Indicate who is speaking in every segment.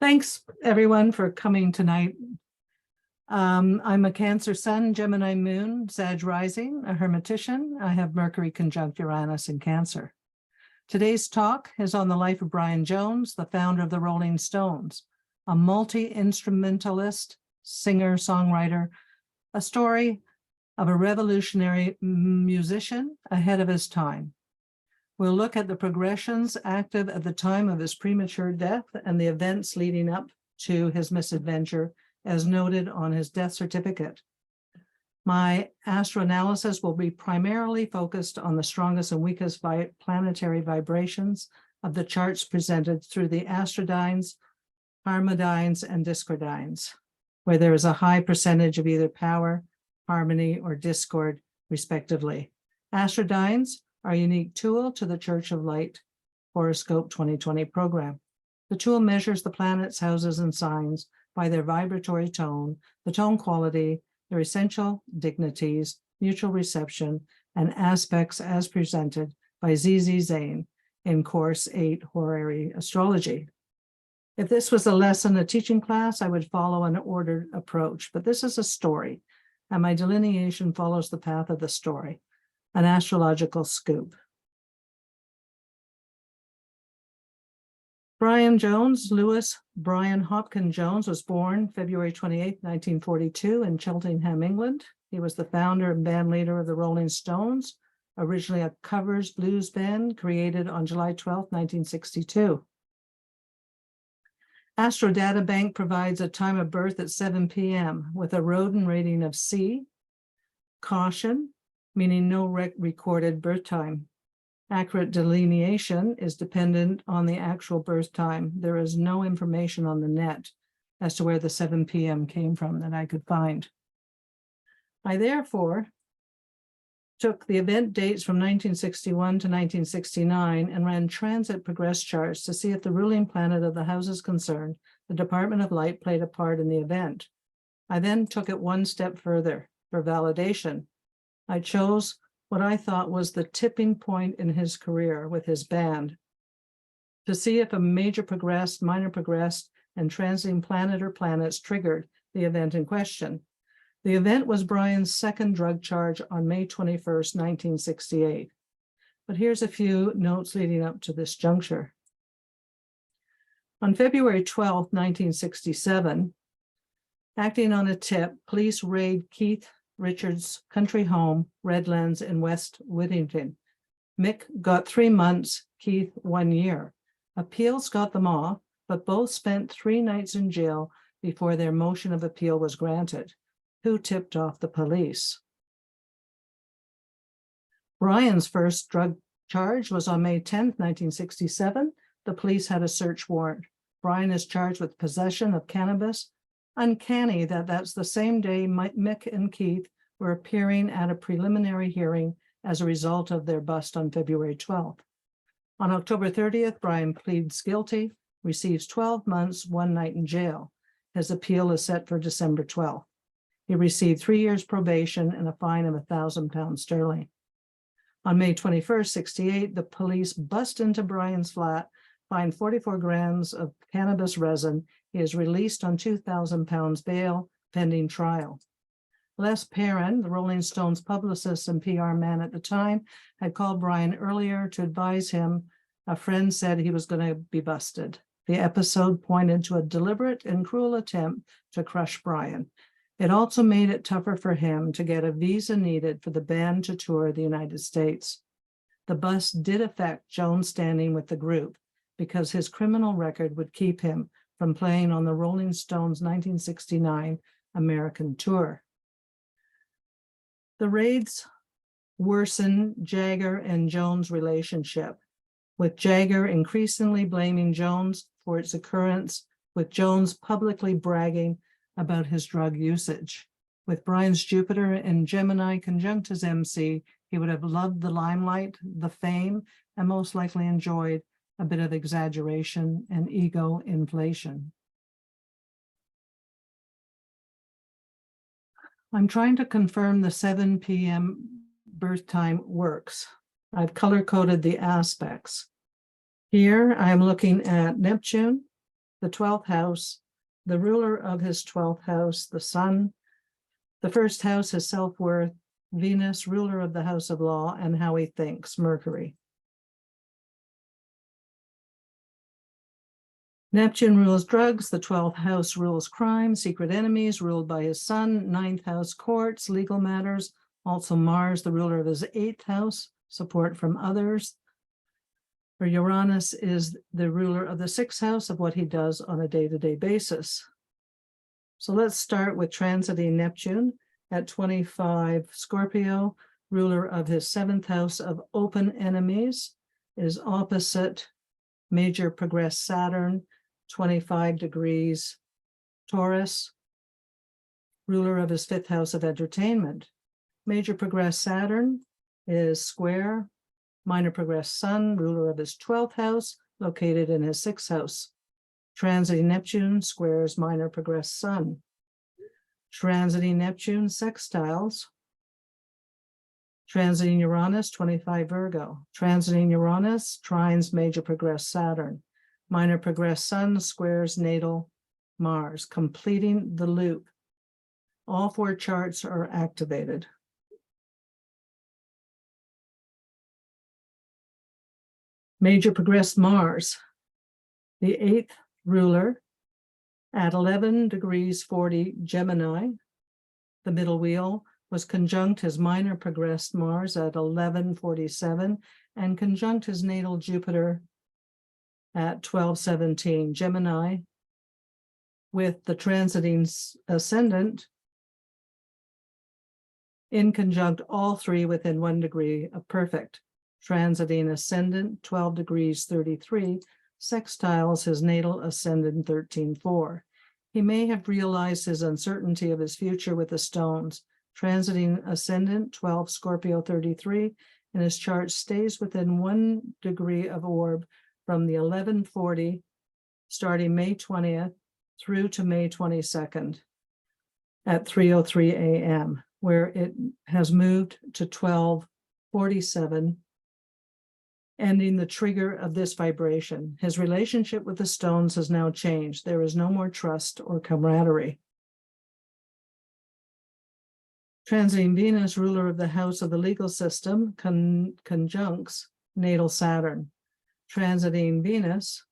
Speaker 1: Thanks, everyone, for coming tonight. I'm a Cancer Sun, Gemini Moon, Sag Rising, a Hermetician. I have Mercury conjunct Uranus in Cancer. Today's talk is on the life of Brian Jones, the founder of the Rolling Stones, a multi-instrumentalist, singer, songwriter, a story of a revolutionary musician ahead of his time. We'll look at the progressions active at the time of his premature death and the events leading up to his misadventure, as noted on his death certificate. My astro analysis will be primarily focused on the strongest and weakest planetary vibrations of the charts presented through the astrodynes, harmodynes, and discordynes, where there is a high percentage of either power, harmony, or discord, respectively. Astrodynes are a unique tool to the Church of Light Horoscope 2020 program. The tool measures the planets, houses, and signs by their vibratory tone, the tone quality, their essential dignities, mutual reception, and aspects as presented by ZZ Zane in Course 8 Horary Astrology. If this was a lesson, a teaching class, I would follow an ordered approach, but this is a story, and my delineation follows the path of the story. An astrological scoop. Brian Jones, Lewis Brian Hopkins Jones, was born February 28, 1942 in Cheltenham, England. He was the founder and band leader of the Rolling Stones, originally a covers blues band created on July 12, 1962. Astro Databank provides a time of birth at 7 p.m. with a Rodin rating of C, caution, meaning no recorded birth time. Accurate delineation is dependent on the actual birth time. There is no information on the net as to where the 7 p.m. came from that I could find. I therefore took the event dates from 1961 to 1969 and ran transit progress charts to see if the ruling planet of the houses concerned, the Department of Light, played a part in the event. I then took it one step further for validation. I chose what I thought was the tipping point in his career with his band to see if a major progressed, minor progressed, and transiting planet or planets triggered the event in question. The event was Brian's second drug charge on May 21st, 1968. But here's a few notes leading up to this juncture. On February 12th, 1967, acting on a tip, police raid Keith Richards' country home, Redlands in West Whittington. Mick got 3 months, Keith 1 year. Appeals got them off, but both spent 3 nights in jail before their motion of appeal was granted. Who tipped off the police? Brian's first drug charge was on May 10th, 1967. The police had a search warrant. Brian is charged with possession of cannabis. Uncanny that that's the same day Mick and Keith were appearing at a preliminary hearing as a result of their bust on February 12th. On October 30th, Brian pleads guilty, receives 12 months, 1 night in jail. His appeal is set for December 12th. He received 3 years probation and a fine of £1,000 sterling. On May 21st, 68, the police bust into Brian's flat, find 44 grams of cannabis resin. He is released on £2,000 bail pending trial. Les Perrin, the Rolling Stones publicist and PR man at the time, had called Brian earlier to advise him. A friend said he was going to be busted. The episode pointed to a deliberate and cruel attempt to crush Brian. It also made it tougher for him to get a visa needed for the band to tour the United States. The bust did affect Jones' standing with the group because his criminal record would keep him from playing on the Rolling Stones' 1969 American tour. The raids worsened Jagger and Jones' relationship, with Jagger increasingly blaming Jones for its occurrence, with Jones publicly bragging about his drug usage. With Brian's Jupiter and Gemini conjunct his MC, he would have loved the limelight, the fame, and most likely enjoyed a bit of exaggeration and ego inflation. I'm trying to confirm the 7 p.m. birth time works. I've color-coded the aspects. Here I'm looking at Neptune, the 12th house, the ruler of his 12th house, the sun. The first house is self-worth, Venus, ruler of the house of law, and how he thinks, Mercury. Neptune rules drugs, the 12th house rules crime, secret enemies, ruled by his sun, 9th house courts, legal matters, also Mars, the ruler of his 8th house, support from others. Or Uranus is the ruler of the 6th house of what he does on a day-to-day basis. So let's start with transiting Neptune at 25 Scorpio, ruler of his 7th house of open enemies, is opposite major progress Saturn, 25 degrees Taurus, ruler of his 5th house of entertainment. Major progress Saturn is square minor progress Sun, ruler of his 12th house, located in his 6th house. Transiting Neptune squares minor progress Sun. Transiting Neptune sextiles. Transiting Uranus, 25 Virgo. Transiting Uranus trines major progress Saturn. Minor progress Sun squares natal Mars, completing the loop. All 4 charts are activated. Major progress Mars, the 8th ruler at 11 degrees 40 Gemini. The middle wheel was conjunct his minor progressed Mars at 11:47 and conjunct his natal Jupiter at 12:17 Gemini, with the transiting ascendant in conjunct all 3 within 1 degree of perfect. Transiting ascendant 12 degrees 33 sextiles his natal ascendant 13:4. He may have realized his uncertainty of his future with the stones. Transiting ascendant 12 Scorpio 33, and his chart stays within 1 degree of orb from the 11:40 starting May 20th through to May 22nd at 3:03 a.m., where it has moved to 12:47, ending the trigger of this vibration. His relationship with the stones has now changed. There is no more trust or camaraderie. Transiting Venus, ruler of the house of the legal system, conjuncts natal Saturn. Transiting Venus,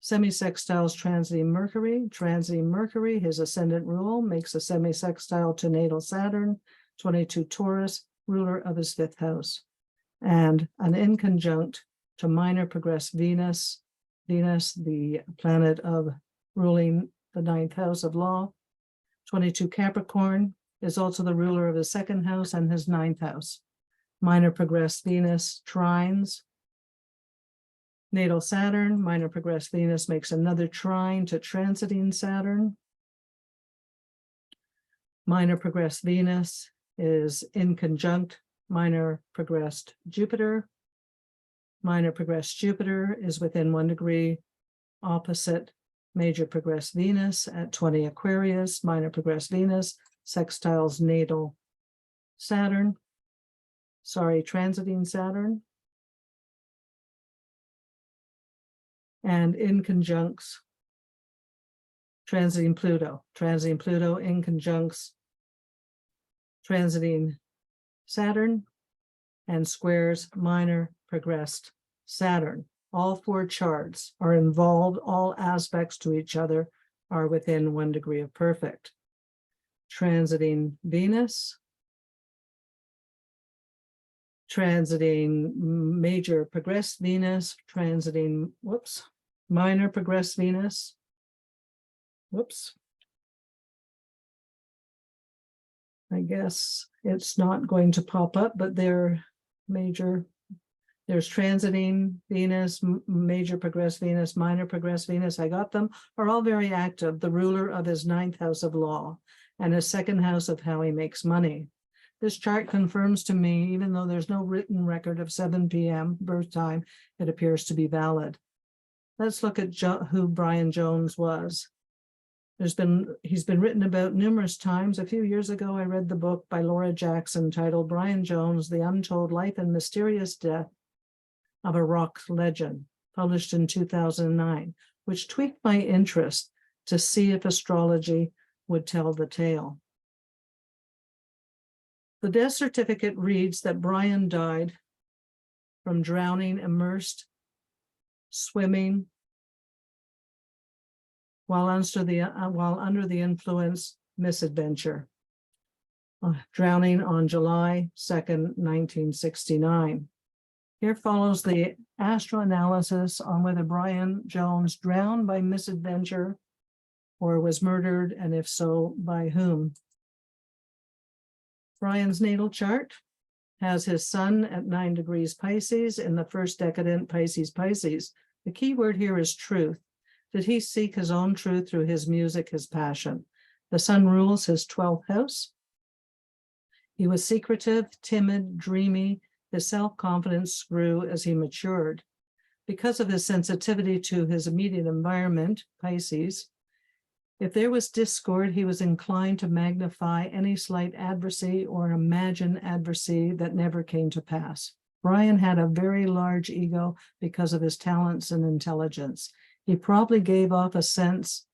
Speaker 1: semisextiles transiting Mercury. Transiting Mercury, his ascendant rule, makes a semisextile to natal Saturn, 22 Taurus, ruler of his 5th house. And an inconjunct to minor progress Venus, the planet of ruling the 9th house of law. 22 Capricorn is also the ruler of his 2nd house and his 9th house. Minor progress Venus trines natal Saturn. Minor progress Venus makes another trine to transiting Saturn. Minor progress Venus is in conjunct minor progressed Jupiter. Minor progressed Jupiter is within 1 degree opposite major progressed Venus at 20 Aquarius. Minor progressed Venus sextiles natal Saturn. Transiting Saturn. And in conjuncts transiting Pluto. Transiting Pluto in conjuncts transiting Saturn and squares minor progressed Saturn. All 4 charts are involved, all aspects to each other are within 1 degree of perfect. Transiting Venus, transiting major progressed Venus, transiting, minor progressed Venus, I guess it's not going to pop up, but there's transiting Venus, major progressed Venus, minor progressed Venus. I got them, are all very active. The ruler of his 9th house of law and his 2nd house of how he makes money. This chart confirms to me, even though there's no written record of 7 p.m. birth time, it appears to be valid. Let's look at who Brian Jones was. He's been written about numerous times. A few years ago, I read the book by Laura Jackson titled Brian Jones, The Untold Life and Mysterious Death of a Rock Legend, published in 2009. which tweaked my interest to see if astrology would tell the tale. The death certificate reads that Brian died from drowning, immersed, swimming, while under the influence, misadventure. Drowning on July 2nd, 1969. Here follows the astro analysis on whether Brian Jones drowned by misadventure or was murdered, and if so, by whom. Brian's natal chart has his sun at 9 degrees Pisces in the first decadent Pisces. The key word here is truth. Did he seek his own truth through his music, his passion? The sun rules his 12th house. He was secretive, timid, dreamy. His self-confidence grew as he matured. Because of his sensitivity to his immediate environment, Pisces, if there was discord, he was inclined to magnify any slight adversity or imagine adversity that never came to pass. Brian had a very large ego because of his talents and intelligence. He probably gave off a sense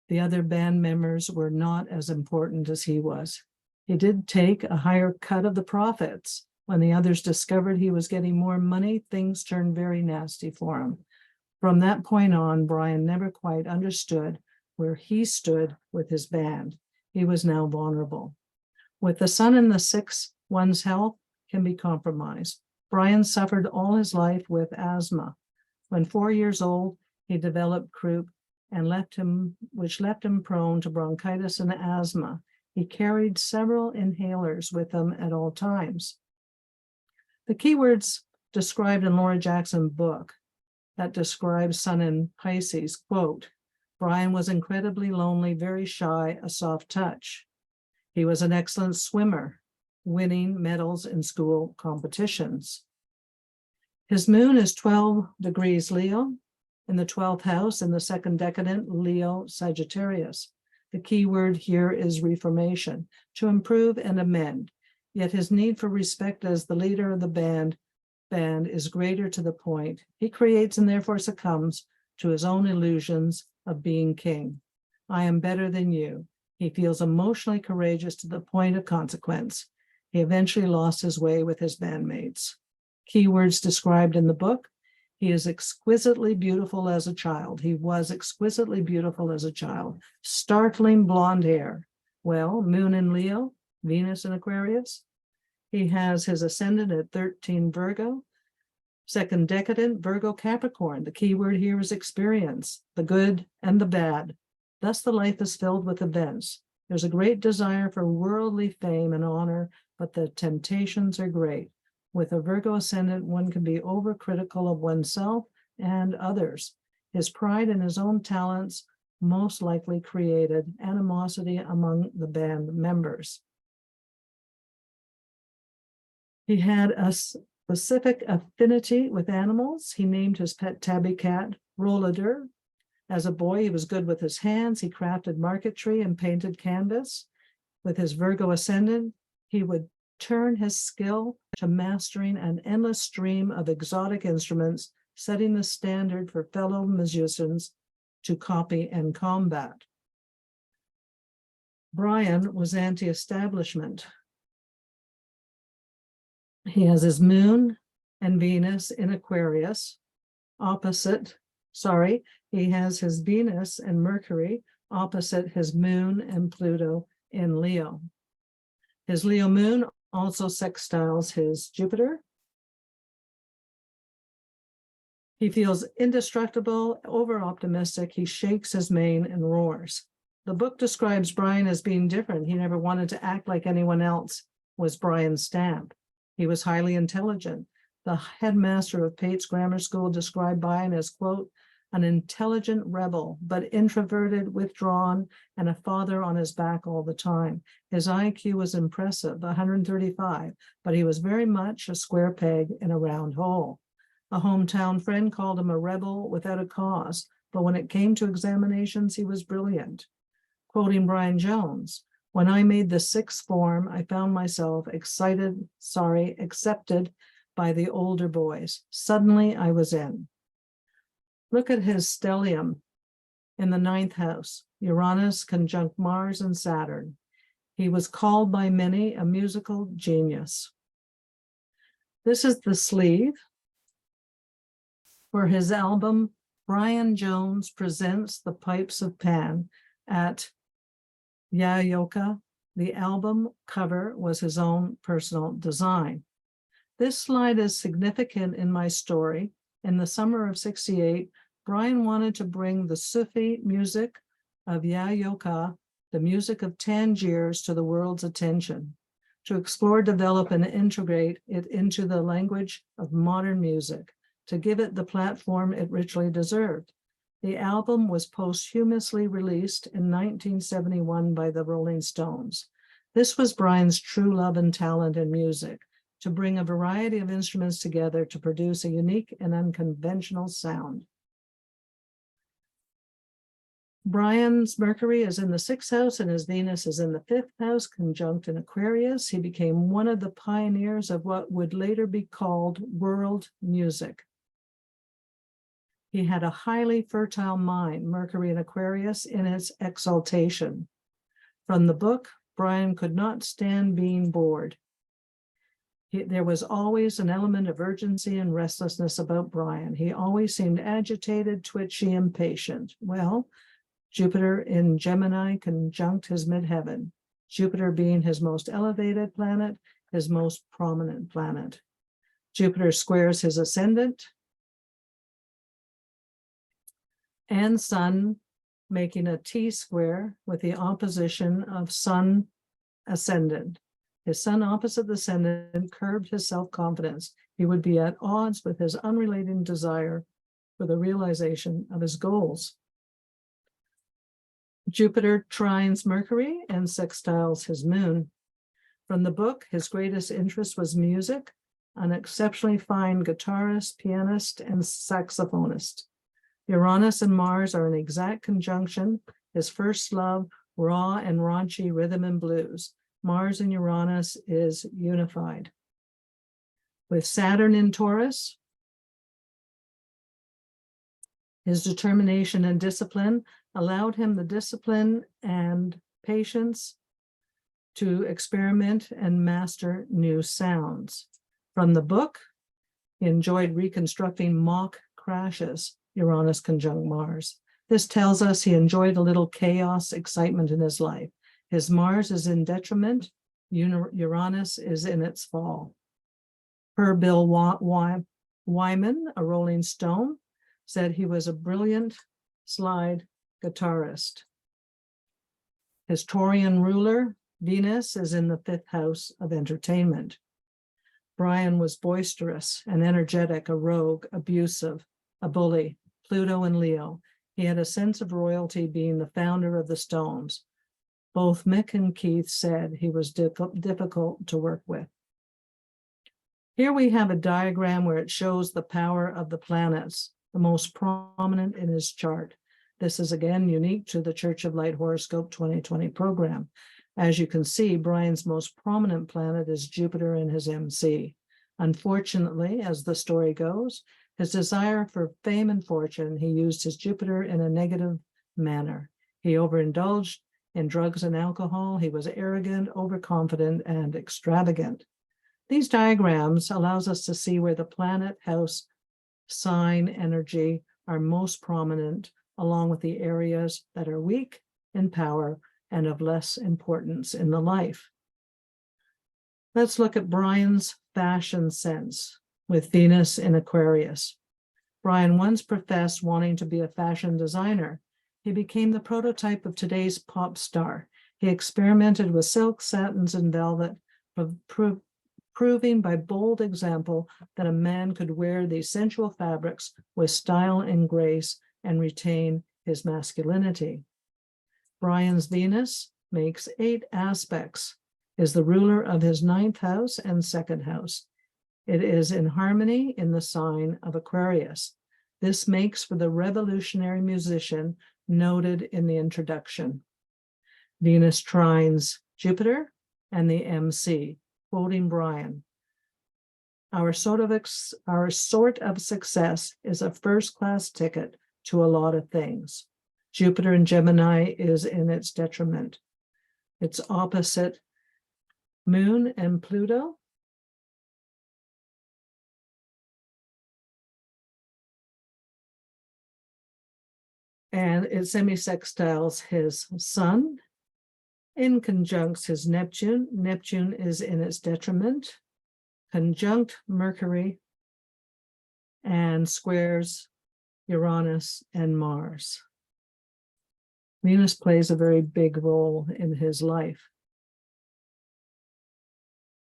Speaker 1: the other band members were not as important as he was. He did take a higher cut of the profits. When the others discovered he was getting more money, things turned very nasty for him. From that point on, Brian never quite understood where he stood with his band. He was now vulnerable. With the sun in the 6th, one's health can be compromised. Brian suffered all his life with asthma. When 4 years old, he developed croup which left him prone to bronchitis and asthma. He carried several inhalers with him at all times. The keywords described in Laura Jackson's book that describes sun in Pisces, quote, Brian was incredibly lonely, very shy, a soft touch. He was an excellent swimmer, winning medals in school competitions. His moon is 12 degrees Leo in the 12th house in the second decadent Leo Sagittarius. The key word here is reformation, to improve and amend. Yet his need for respect as the leader of the band is greater to the point. He creates and therefore succumbs to his own illusions of being king. I am better than you. He feels emotionally courageous to the point of consequence. He eventually lost his way with his bandmates. Keywords described in the book. He is exquisitely beautiful as a child. He was exquisitely beautiful as a child. Startling blonde hair. Well, moon in Leo, Venus in Aquarius. He has his ascendant at 13 Virgo. Second decadent, Virgo Capricorn. The key word here is experience, the good and the bad. Thus the life is filled with events. There's a great desire for worldly fame and honor, but the temptations are great. With a Virgo ascendant, one can be overcritical of oneself and others. His pride in his own talents most likely created animosity among the band members. He had a specific affinity with animals. He named his pet tabby cat Rolladur. As a boy, he was good with his hands. He crafted marquetry and painted canvas. With his Virgo ascendant, he would turn his skill to mastering an endless stream of exotic instruments, setting the standard for fellow musicians to copy and combat. Brian was anti-establishment. He has his moon and Venus in Aquarius. He has his Venus and Mercury opposite his moon and Pluto in Leo. His Leo moon also sextiles his Jupiter. He feels indestructible, over-optimistic. He shakes his mane and roars. The book describes Brian as being different. He never wanted to act like anyone else was Brian's stamp. He was highly intelligent. The headmaster of Pate's Grammar School described Brian as, quote, an intelligent rebel, but introverted, withdrawn, and a father on his back all the time. His IQ was impressive, 135, but he was very much a square peg in a round hole. A hometown friend called him a rebel without a cause, but when it came to examinations, he was brilliant. Quoting Brian Jones, when I made the 6th form, I found myself accepted by the older boys. Suddenly I was in. Look at his stellium. In the ninth house, Uranus conjunct Mars and Saturn. He was called by many a musical genius. This is the sleeve for his album, Brian Jones Presents the Pipes of Pan at Yayoka. The album cover was his own personal design. This slide is significant in my story. In the summer of '68, Brian wanted to bring the Sufi music of Yayoka, the music of Tangiers, to the world's attention, to explore, develop, and integrate it into the language of modern music, to give it the platform it richly deserved. The album was posthumously released in 1971 by the Rolling Stones. This was Brian's true love and talent in music, to bring a variety of instruments together to produce a unique and unconventional sound. Brian's Mercury is in the 6th house and his Venus is in the 5th house, conjunct in Aquarius. He became one of the pioneers of what would later be called world music. He had a highly fertile mind, Mercury in Aquarius, in its exaltation. From the book, Brian could not stand being bored. There was always an element of urgency and restlessness about Brian. He always seemed agitated, twitchy, impatient. Well, Jupiter in Gemini conjunct his midheaven, Jupiter being his most elevated planet, his most prominent planet. Jupiter squares his ascendant and Sun, making a T-square with the opposition of Sun ascendant. His Sun opposite the ascendant curbed his self-confidence. He would be at odds with his unrelenting desire for the realization of his goals. Jupiter trines Mercury and sextiles his moon. From the book, his greatest interest was music, an exceptionally fine guitarist, pianist, and saxophonist. Uranus and Mars are in exact conjunction. His first love, raw and raunchy rhythm and blues. Mars and Uranus is unified. With Saturn in Taurus, his determination and discipline allowed him the discipline and patience to experiment and master new sounds. From the book, he enjoyed reconstructing mock crashes, Uranus conjunct Mars. This tells us he enjoyed a little chaos, excitement in his life. His Mars is in detriment, Uranus is in its fall. Per Bill Wyman, a Rolling Stone, said he was a brilliant slide guitarist. His Taurian ruler, Venus, is in the 5th house of entertainment. Brian was boisterous and energetic, a rogue, abusive, a bully, Pluto and Leo. He had a sense of royalty, being the founder of the Stones. Both Mick and Keith said he was difficult to work with. Here we have a diagram where it shows the power of the planets, the most prominent in his chart. This is again unique to the Church of Light Horoscope 2020 program. As you can see, Brian's most prominent planet is Jupiter in his MC. Unfortunately, as the story goes, his desire for fame and fortune, he used his Jupiter in a negative manner. He overindulged in drugs and alcohol. He was arrogant, overconfident, and extravagant. These diagrams allows us to see where the planet, house, sign energy are most prominent, along with the areas that are weak in power and of less importance in the life. Let's look at Brian's fashion sense with Venus in Aquarius. Brian once professed wanting to be a fashion designer. He became the prototype of today's pop star. He experimented with silk, satins, and velvet, proving by bold example that a man could wear these sensual fabrics with style and grace and retain his masculinity. Brian's Venus makes 8 aspects, is the ruler of his 9th house and 2nd house. It is in harmony in the sign of Aquarius. This makes for the revolutionary musician noted in the introduction. Venus trines Jupiter and the MC, quoting Brian. Our sort of success is a first-class ticket to a lot of things. Jupiter in Gemini is in its detriment. It's opposite Moon and Pluto. And it semisextiles his Sun, in conjuncts his Neptune. Neptune is in its detriment, conjunct Mercury, and squares Uranus and Mars. Venus plays a very big role in his life.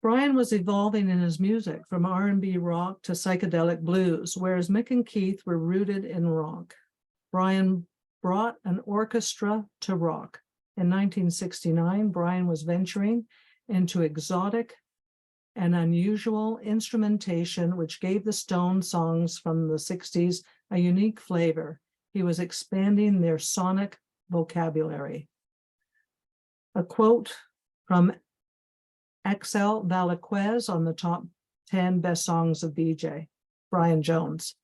Speaker 1: Brian was evolving in his music from R&B rock to psychedelic blues, whereas Mick and Keith were rooted in rock. Brian brought an orchestra to rock. In 1969, Brian was venturing into exotic and unusual instrumentation, which gave the Stones songs from the 60s a unique flavor. He was expanding their sonic vocabulary. A quote from Axel Valaquez on the top 10 best songs of BJ, Brian Jones.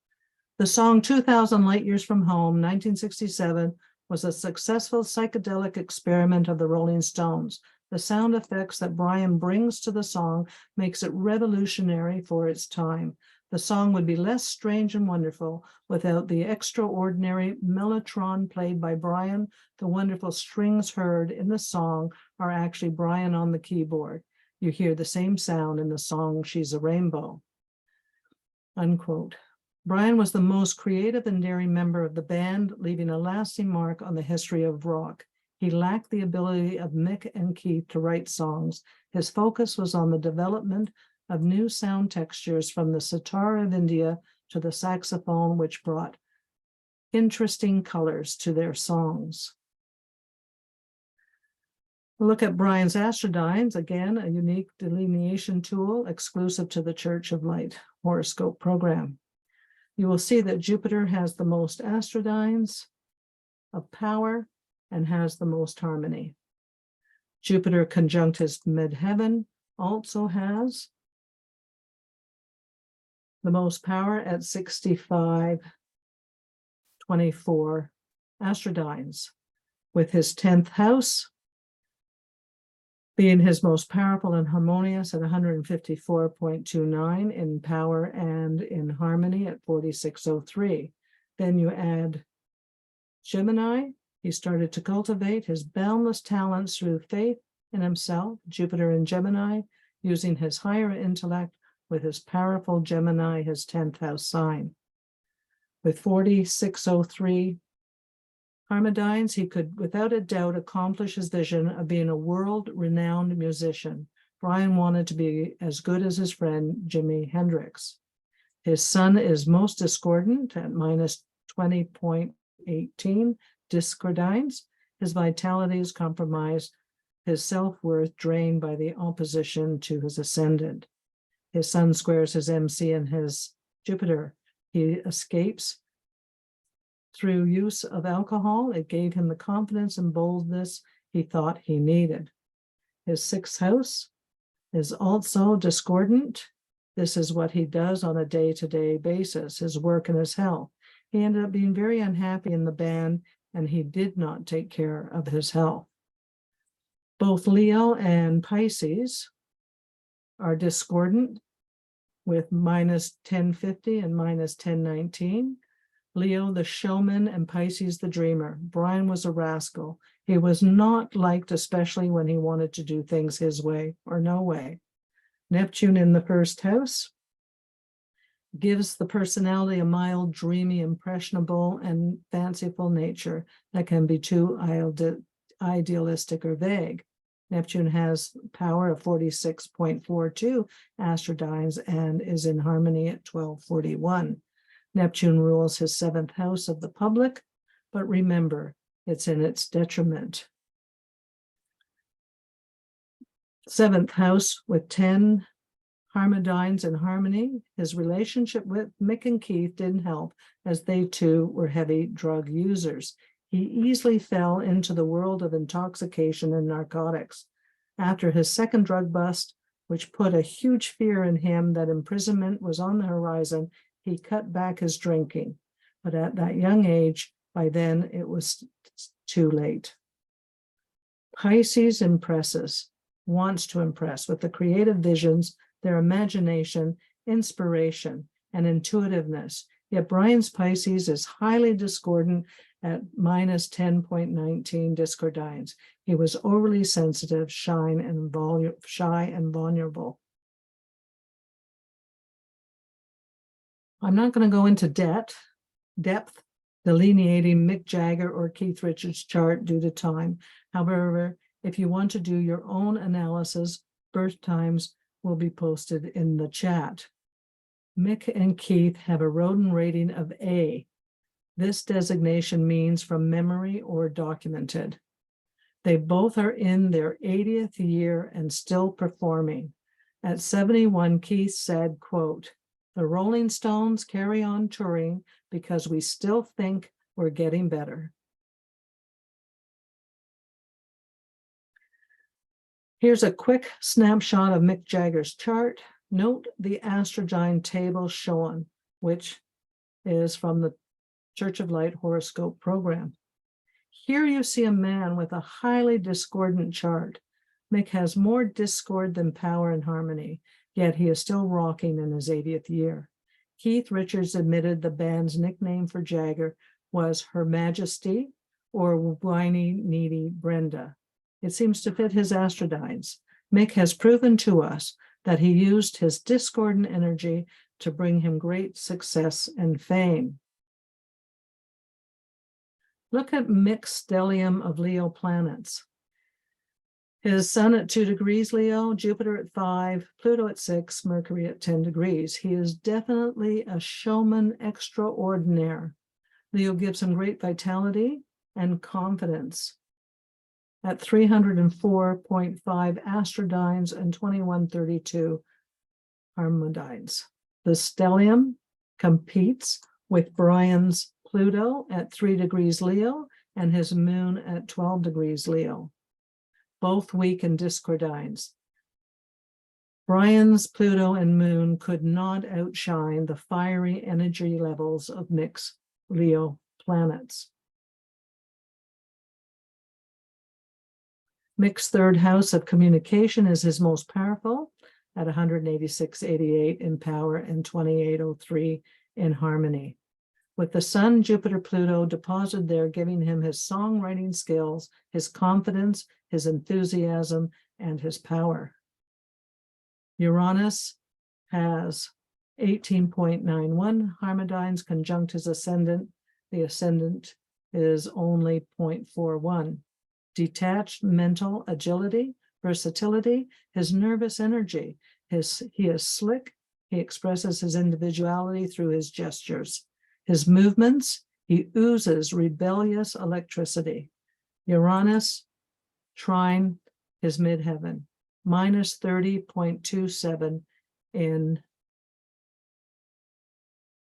Speaker 1: The song 2000 Light Years from Home, 1967, was a successful psychedelic experiment of the Rolling Stones. The sound effects that Brian brings to the song makes it revolutionary for its time. The song would be less strange and wonderful without the extraordinary mellotron played by Brian. The wonderful strings heard in the song are actually Brian on the keyboard. You hear the same sound in the song She's a Rainbow, unquote. Brian was the most creative and daring member of the band, leaving a lasting mark on the history of rock. He lacked the ability of Mick and Keith to write songs. His focus was on the development of new sound textures from the sitar of India to the saxophone, which brought interesting colors to their songs. Look at Brian's Astrodynes, again, a unique delineation tool exclusive to the Church of Light horoscope program. You will see that Jupiter has the most Astrodynes of power and has the most harmony. Jupiter conjunct his midheaven also has the most power at 65.24 Astrodynes, with his 10th house being his most powerful and harmonious at 154.29 in power and in harmony at 4603. Then you add Gemini. He started to cultivate his boundless talents through faith in himself, Jupiter in Gemini, using his higher intellect with his powerful Gemini, his 10th house sign. With 4603 Harmodines, he could without a doubt accomplish his vision of being a world-renowned musician. Brian wanted to be as good as his friend Jimi Hendrix. His Sun is most discordant at minus 20.18 discordines. His vitality is compromised, his self-worth drained by the opposition to his ascendant. His Sun squares his MC and his Jupiter. He escapes through use of alcohol. It gave him the confidence and boldness he thought he needed. His 6th house is also discordant. This is what he does on a day-to-day basis, his work and his health. He ended up being very unhappy in the band, and he did not take care of his health. Both Leo and Pisces are discordant with minus 1050 and minus 1019. Leo, the showman, and Pisces, the dreamer. Brian was a rascal. He was not liked, especially when he wanted to do things his way or no way. Neptune in the 1st house gives the personality a mild, dreamy, impressionable, and fanciful nature that can be too idealistic or vague. Neptune has power of 46.42 Astrodynes and is in harmony at 1241. Neptune rules his 7th house of the public, but remember, it's in its detriment. 7th house with 10 Harmodines in harmony. His relationship with Mick and Keith didn't help, as they too were heavy drug users. He easily fell into the world of intoxication and narcotics. After his 2nd drug bust, which put a huge fear in him that imprisonment was on the horizon, he cut back his drinking. But at that young age, By then, it was too late. Pisces impresses, wants to impress with the creative visions, their imagination, inspiration, and intuitiveness. Yet Brian's Pisces is highly discordant at minus 10.19 discordines. He was overly sensitive, shy, and vulnerable. I'm not going to go into depth delineating Mick Jagger or Keith Richards' chart due to time. However, if you want to do your own analysis, birth times will be posted in the chat. Mick and Keith have a rodent rating of A. This designation means from memory or documented. They both are in their 80th year and still performing. At 71, Keith said, quote, "The Rolling Stones carry on touring because we still think we're getting better." Here's a quick snapshot of Mick Jagger's chart. Note the Astrology table shown, which is from the Church of Light horoscope program. Here you see a man with a highly discordant chart. Mick has more discord than power and harmony, yet he is still rocking in his 80th year. Keith Richards admitted the band's nickname for Jagger was Her Majesty or Whiny Needy Brenda. It seems to fit his astrodides. Mick has proven to us that he used his discordant energy to bring him great success and fame. Look at Mick's stellium of Leo planets. His sun at 2 degrees Leo, Jupiter at 5, Pluto at 6, Mercury at 10 degrees. He is definitely a showman extraordinaire. Leo gives him great vitality and confidence. At 304.5 astrodines and 2132 harmodines. The stellium competes with Brian's Pluto at 3 degrees Leo and his moon at 12 degrees Leo, both weak in discordines. Brian's Pluto and moon could not outshine the fiery energy levels of Mick's Leo planets. Mick's third house of communication is his most powerful at 186.88 in power and 2803 in harmony. With the sun, Jupiter, Pluto deposited there, giving him his songwriting skills, his confidence, his enthusiasm, and his power. Uranus has 18.91 harmodines conjunct his ascendant. The ascendant is only 0.41. Detached mental agility, versatility, his nervous energy. He is slick. He expresses his individuality through his gestures. His movements, he oozes rebellious electricity. Uranus, trine his midheaven, minus 30.27 in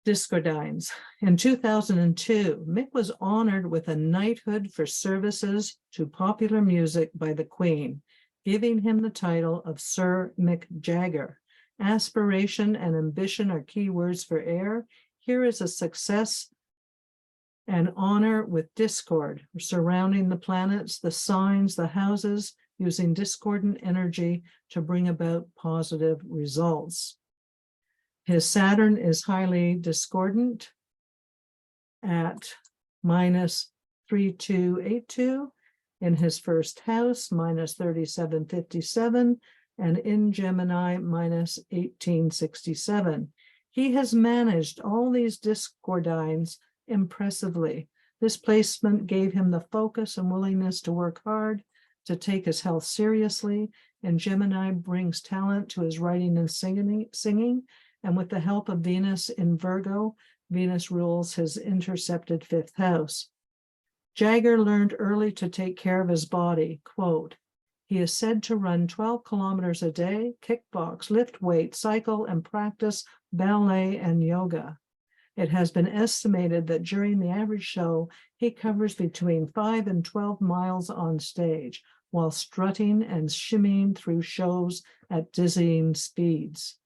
Speaker 1: discordines. In 2002, Mick was honored with a knighthood for services to popular music by the Queen, giving him the title of Sir Mick Jagger. Aspiration and ambition are key words for air. Here is a success and honor with discord surrounding the planets, the signs, the houses, using discordant energy to bring about positive results. His Saturn is highly discordant at minus 3282 in his first house, minus 3757, and in Gemini, minus 1867. He has managed all these discordines impressively. This placement gave him the focus and willingness to work hard, to take his health seriously, and Gemini brings talent to his writing and singing. And with the help of Venus in Virgo, Venus rules his intercepted fifth house. Jagger learned early to take care of his body. Quote, he is said to run 12 kilometers a day, kickbox, lift weight, cycle, and practice ballet and yoga. It has been estimated that during the average show, he covers between 5 and 12 miles on stage, while strutting and shimmying through shows at dizzying speeds.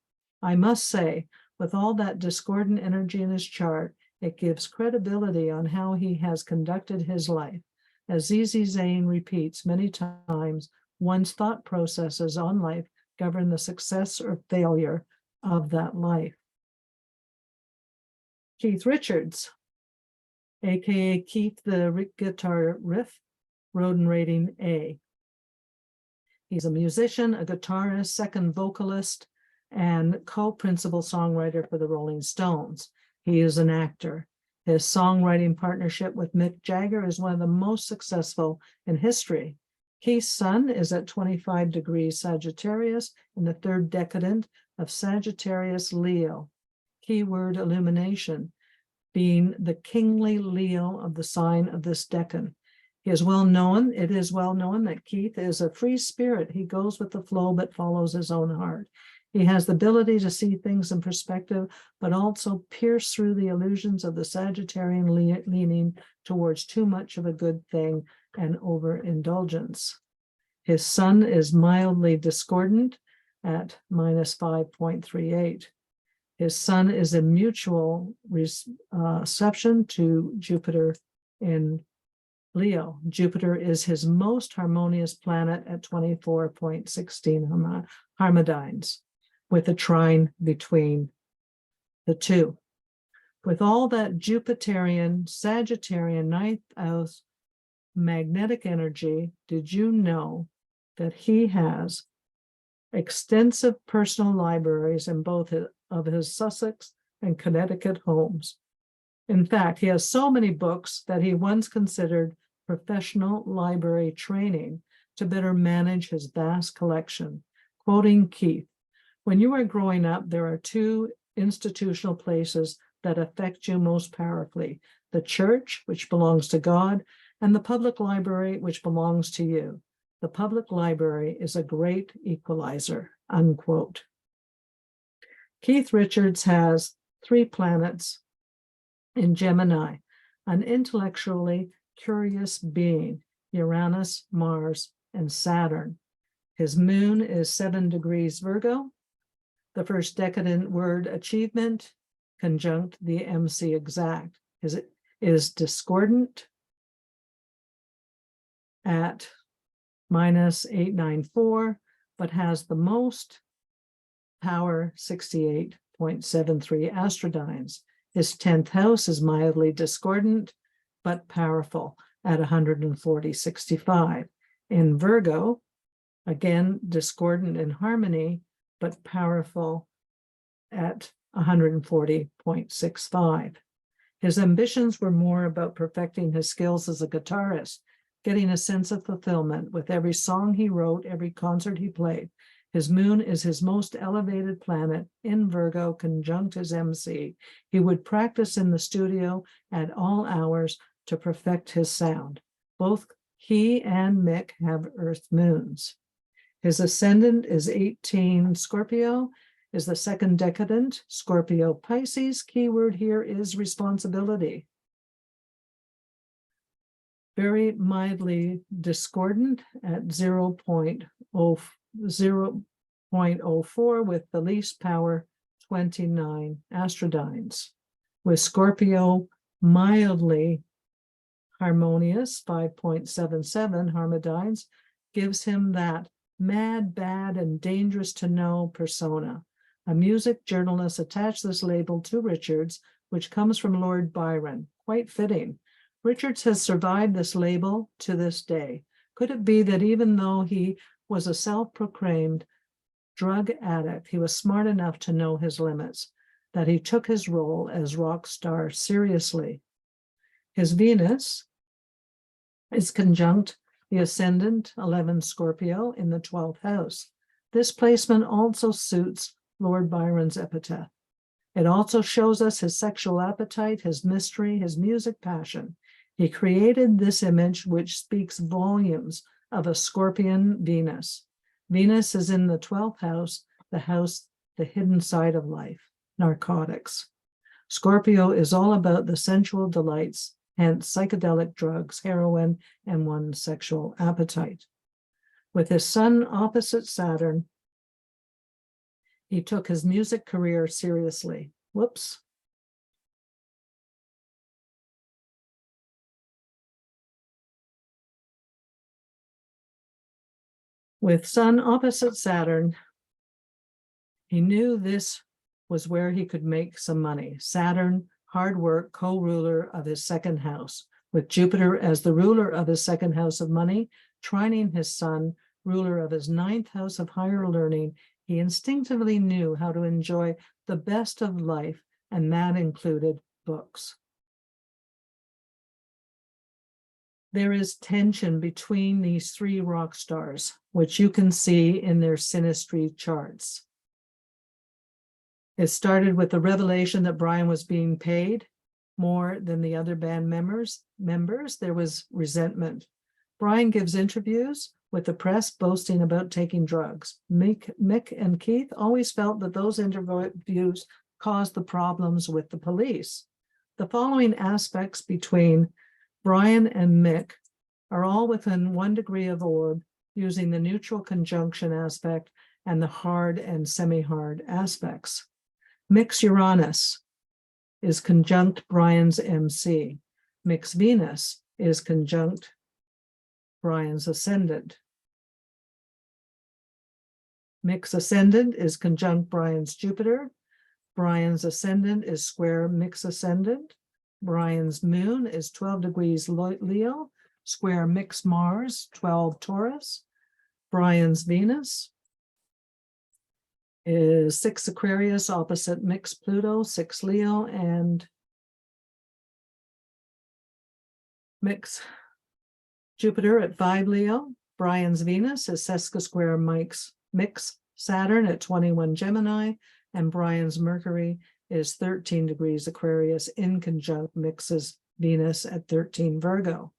Speaker 1: I must say, with all that discordant energy in his chart, It gives credibility on how he has conducted his life. As Z.Z. Zane repeats many times, one's thought processes on life govern the success or failure of that life. Keith Richards, aka Keith the Guitar Riff, Rodin rating A. He's a musician, a guitarist, second vocalist, and co-principal songwriter for the Rolling Stones. He is an actor. His songwriting partnership with Mick Jagger is one of the most successful in history. Keith's sun is at 25 degrees Sagittarius in the third decadent of Sagittarius Leo. Keyword illumination, being the kingly Leo of the sign of this decan. It is well known that Keith is a free spirit. He goes with the flow but follows his own heart. He has the ability to see things in perspective, but also pierce through the illusions of the Sagittarian leaning towards too much of a good thing and overindulgence. His sun is mildly discordant at -5.38. His sun is in mutual reception to Jupiter in Leo. Jupiter is his most harmonious planet at 24.16 harmodines, with a trine between the two. With all that Jupiterian, Sagittarian, ninth house magnetic energy, did you know that he has extensive personal libraries in both of his Sussex and Connecticut homes? In fact, he has so many books that he once considered professional library training to better manage his vast collection. Quoting Keith, "When you are growing up, there are two institutional places that affect you most powerfully: the church, which belongs to God, and the public library, which belongs to you. The public library is a great equalizer," unquote. Keith Richards has 3 planets in Gemini, an intellectually curious being, Uranus, Mars, and Saturn. His moon is 7 degrees Virgo. The first decadent word achievement, conjunct the MC exact, is discordant at -894, but has the most power, 68.73 astrodynes. His 10th house is mildly discordant, but powerful at 140.65. In Virgo, again, discordant in harmony, but powerful at 140.65. His ambitions were more about perfecting his skills as a guitarist, getting a sense of fulfillment with every song he wrote, every concert he played. His moon is his most elevated planet in Virgo, conjunct his MC. He would practice in the studio at all hours to perfect his sound. Both he and Mick have Earth moons. His ascendant is 18 Scorpio, is the second decadent, Scorpio Pisces. Keyword here is responsibility. Very mildly discordant at 0.04 with the least power, 29 astrodynes. With Scorpio mildly harmonious, 5.77 harmodines, gives him that mad, bad, and dangerous to know persona. A music journalist attached this label to Richards, which comes from Lord Byron. Quite fitting. Richards has survived this label to this day. Could it be that even though he was a self-proclaimed drug addict, he was smart enough to know his limits, that he took his role as rock star seriously? His Venus is conjunct the ascendant 11 Scorpio in the 12th house. This placement also suits Lord Byron's epitaph. It also shows us his sexual appetite, his mystery, his music passion. He created this image which speaks volumes of a Scorpion Venus. Venus is in the 12th house, the hidden side of life, narcotics. Scorpio is all about the sensual delights, hence psychedelic drugs, heroin, and one's sexual appetite. With his sun opposite Saturn, he took his music career seriously. Whoops. With Sun opposite Saturn, he knew this was where he could make some money. Saturn, hard work, co-ruler of his second house, with Jupiter as the ruler of his second house of money, trining his Sun, ruler of his ninth house of higher learning. He instinctively knew how to enjoy the best of life, and that included books. There is tension between these three rock stars, which you can see in their synastry charts. It started with the revelation that Brian was being paid more than the other band members. There was resentment. Brian gives interviews with the press boasting about taking drugs. Mick and Keith always felt that those interviews caused the problems with the police. The following aspects between Brian and Mick are all within 1 degree of orb, using the neutral conjunction aspect and the hard and semi-hard aspects. Mick's Uranus is conjunct Brian's MC. Mick's Venus is conjunct Brian's ascendant. Mick's ascendant is conjunct Brian's Jupiter. Brian's ascendant is square Mick's ascendant. Brian's moon is 12 degrees Leo, square Mick's Mars, 12 Taurus. Brian's Venus is 6 Aquarius, opposite Mick's Pluto, 6 Leo, and Mick's Jupiter at 5 Leo. Brian's Venus is sesqui square Mick's Saturn at 21 Gemini, and Brian's Mercury is 13 degrees Aquarius in conjunct Mick's Venus at 13 Virgo.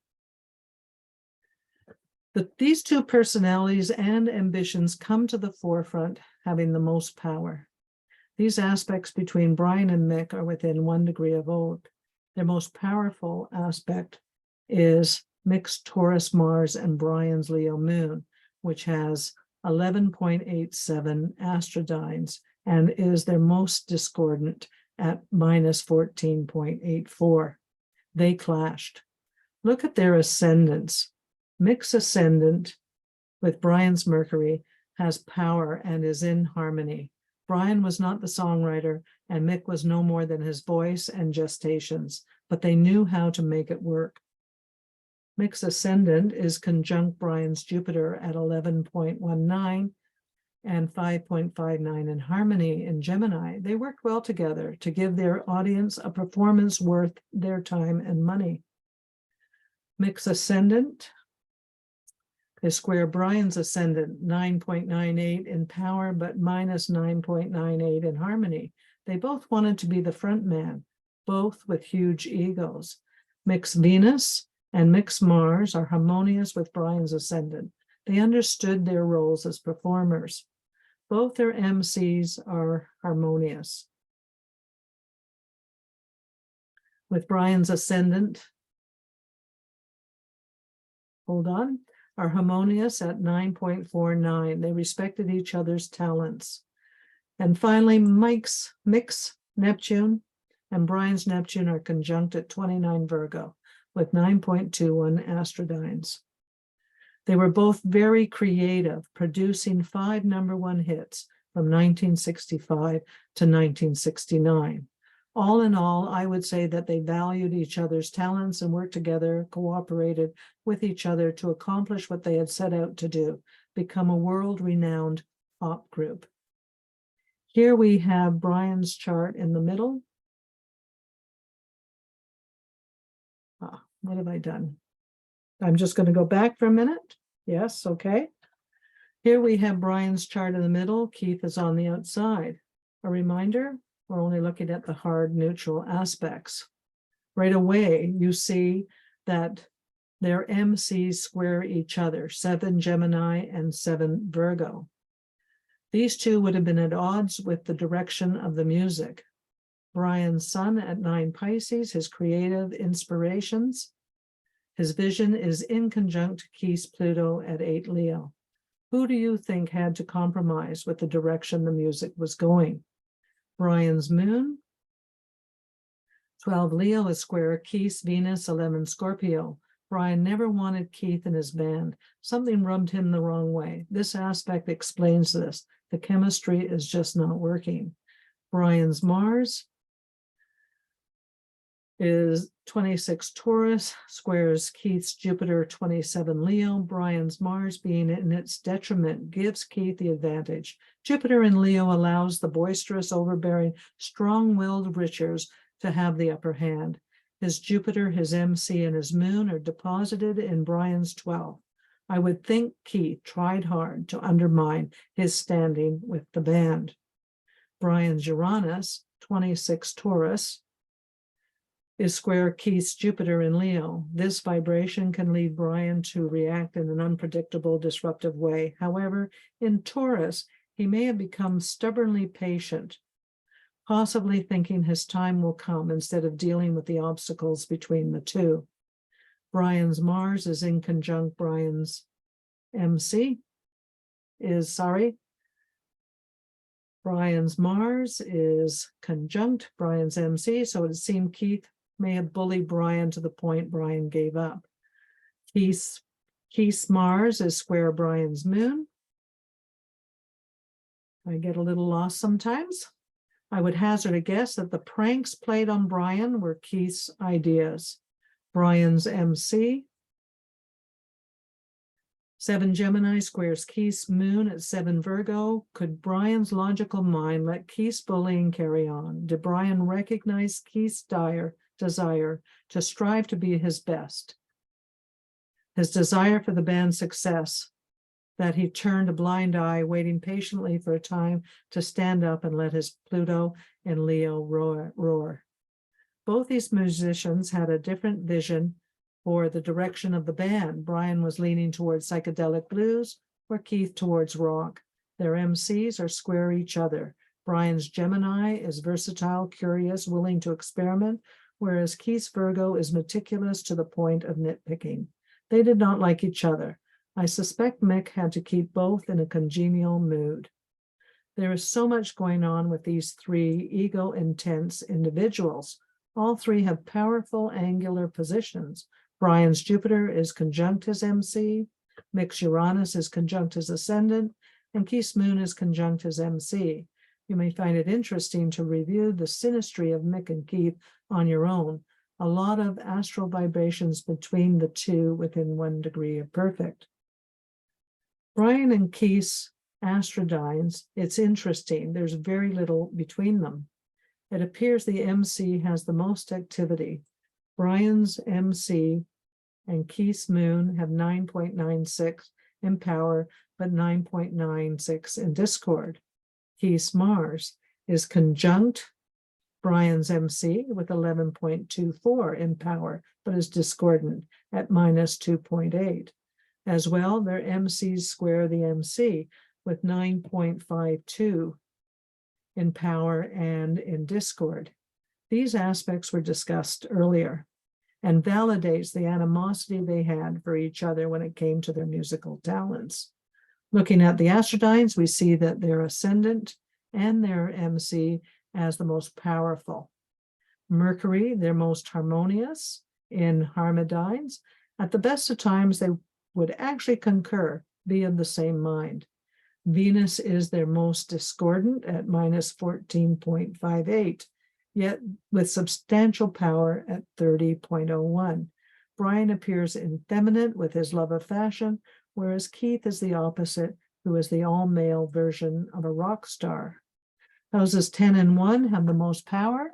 Speaker 1: These two personalities and ambitions come to the forefront, having the most power. These aspects between Brian and Mick are within 1 degree of orb. Their most powerful aspect is Mick's Taurus Mars and Brian's Leo Moon, which has 11.87 astrodynes and is their most discordant at minus 14.84. They clashed. Look at their ascendants. Mick's ascendant with Brian's Mercury has power and is in harmony. Brian was not the songwriter, and Mick was no more than his voice and gestations, but they knew how to make it work. Mick's ascendant is conjunct Brian's Jupiter at 11.19 and 5.59 in harmony in Gemini. They worked well together to give their audience a performance worth their time and money. Mick's ascendant is square Brian's ascendant, 9.98 in power, but minus 9.98 in harmony. They both wanted to be the front man, both with huge egos. Mick's Venus and Mick's Mars are harmonious with Brian's ascendant. They understood their roles as performers. Both their MCs are harmonious. With Brian's ascendant, are harmonious at 9.49. They respected each other's talents. And finally, Mick's Neptune and Brian's Neptune are conjunct at 29 Virgo with 9.21 astrodynes. They were both very creative, producing 5 #1 hits from 1965 to 1969. All in all, I would say that they valued each other's talents and worked together, cooperated with each other to accomplish what they had set out to do, become a world-renowned pop group. Here we have Brian's chart in the middle. What have I done? I'm just going to go back for a minute. Yes, okay. Here we have Brian's chart in the middle. Keith is on the outside. A reminder, we're only looking at the hard neutral aspects. Right away, you see that their MCs square each other, 7 Gemini and 7 Virgo. These two would have been at odds with the direction of the music. Brian's Sun at 9 Pisces, his creative inspirations. His vision is in conjunct Keith's Pluto at 8 Leo. Who do you think had to compromise with the direction the music was going? Brian's Moon, 12 Leo is square Keith's Venus, 11 Scorpio. Brian never wanted Keith in his band. Something rubbed him the wrong way. This aspect explains this. The chemistry is just not working. Brian's Mars is 26 Taurus, squares Keith's Jupiter 27 Leo. Brian's Mars, being in its detriment, gives Keith the advantage. Jupiter in Leo allows the boisterous, overbearing, strong-willed Richards to have the upper hand. His Jupiter, his MC, and his moon are deposited in Brian's 12th. I would think Keith tried hard to undermine his standing with the band. Brian's Uranus, 26 Taurus, is square Keith's Jupiter in Leo. This vibration can lead Brian to react in an unpredictable, disruptive way. However, in Taurus, he may have become stubbornly patient, possibly thinking his time will come instead of dealing with the obstacles between the two. Brian's Mars is in conjunct Brian's MC, Brian's Mars is conjunct Brian's MC, so it seemed Keith may have bullied Brian to the point Brian gave up. Keith's Mars is square Brian's moon. I get a little lost sometimes. I would hazard a guess that the pranks played on Brian were Keith's ideas. Brian's MC, 7 Gemini squares Keith's moon at 7 Virgo. Could Brian's logical mind let Keith's bullying carry on? Did Brian recognize Keith's dire desire to strive to be his best? His desire for the band's success, that he turned a blind eye, waiting patiently for a time to stand up and let his Pluto and Leo roar. Both these musicians had a different vision for the direction of the band. Brian was leaning towards psychedelic blues, or Keith towards rock. Their MCs are square each other. Brian's Gemini is versatile, curious, willing to experiment, whereas Keith's Virgo is meticulous to the point of nitpicking. They did not like each other. I suspect Mick had to keep both in a congenial mood. There is so much going on with these three ego-intense individuals. All three have powerful angular positions. Brian's Jupiter is conjunct his MC, Mick's Uranus is conjunct his ascendant, and Keith's moon is conjunct his MC. You may find it interesting to review the synastry of Mick and Keith on your own. A lot of astral vibrations between the two within 1 degree of perfect. Brian and Keith's astrodynes, it's interesting. There's very little between them. It appears the MC has the most activity. Brian's MC and Keith's moon have 9.96 in power, but 9.96 in discord. Keith's Mars is conjunct Brian's MC with 11.24 in power, but is discordant at minus 2.8. As well, their MCs square the MC with 9.52 in power and in discord. These aspects were discussed earlier and validates the animosity they had for each other when it came to their musical talents. Looking at the astrodynes, we see that their ascendant and their MC as the most powerful. Mercury, their most harmonious in Hermeticians. At the best of times, they would actually concur, be of the same mind. Venus is their most discordant at minus 14.58, yet with substantial power at 30.01. Brian appears effeminate with his love of fashion, whereas Keith is the opposite, who is the all-male version of a rock star. Houses 10 and 1 have the most power.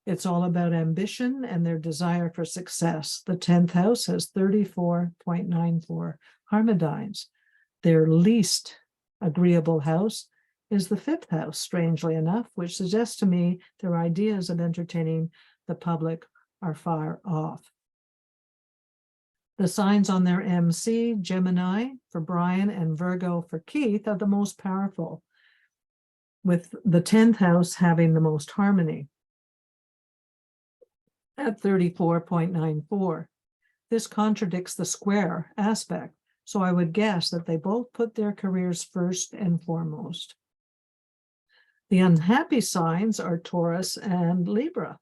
Speaker 1: It's all about ambition and their desire for success. The 10th house has 34.94 Hermeticians. Their least agreeable house is the 5th house, strangely enough, which suggests to me their ideas of entertaining the public are far off. The signs on their MC, Gemini for Brian and Virgo for Keith, are the most powerful, with the 10th house having the most harmony at 34.94. This contradicts the square aspect, so I would guess that they both put their careers first and foremost. The unhappy signs are Taurus and Libra.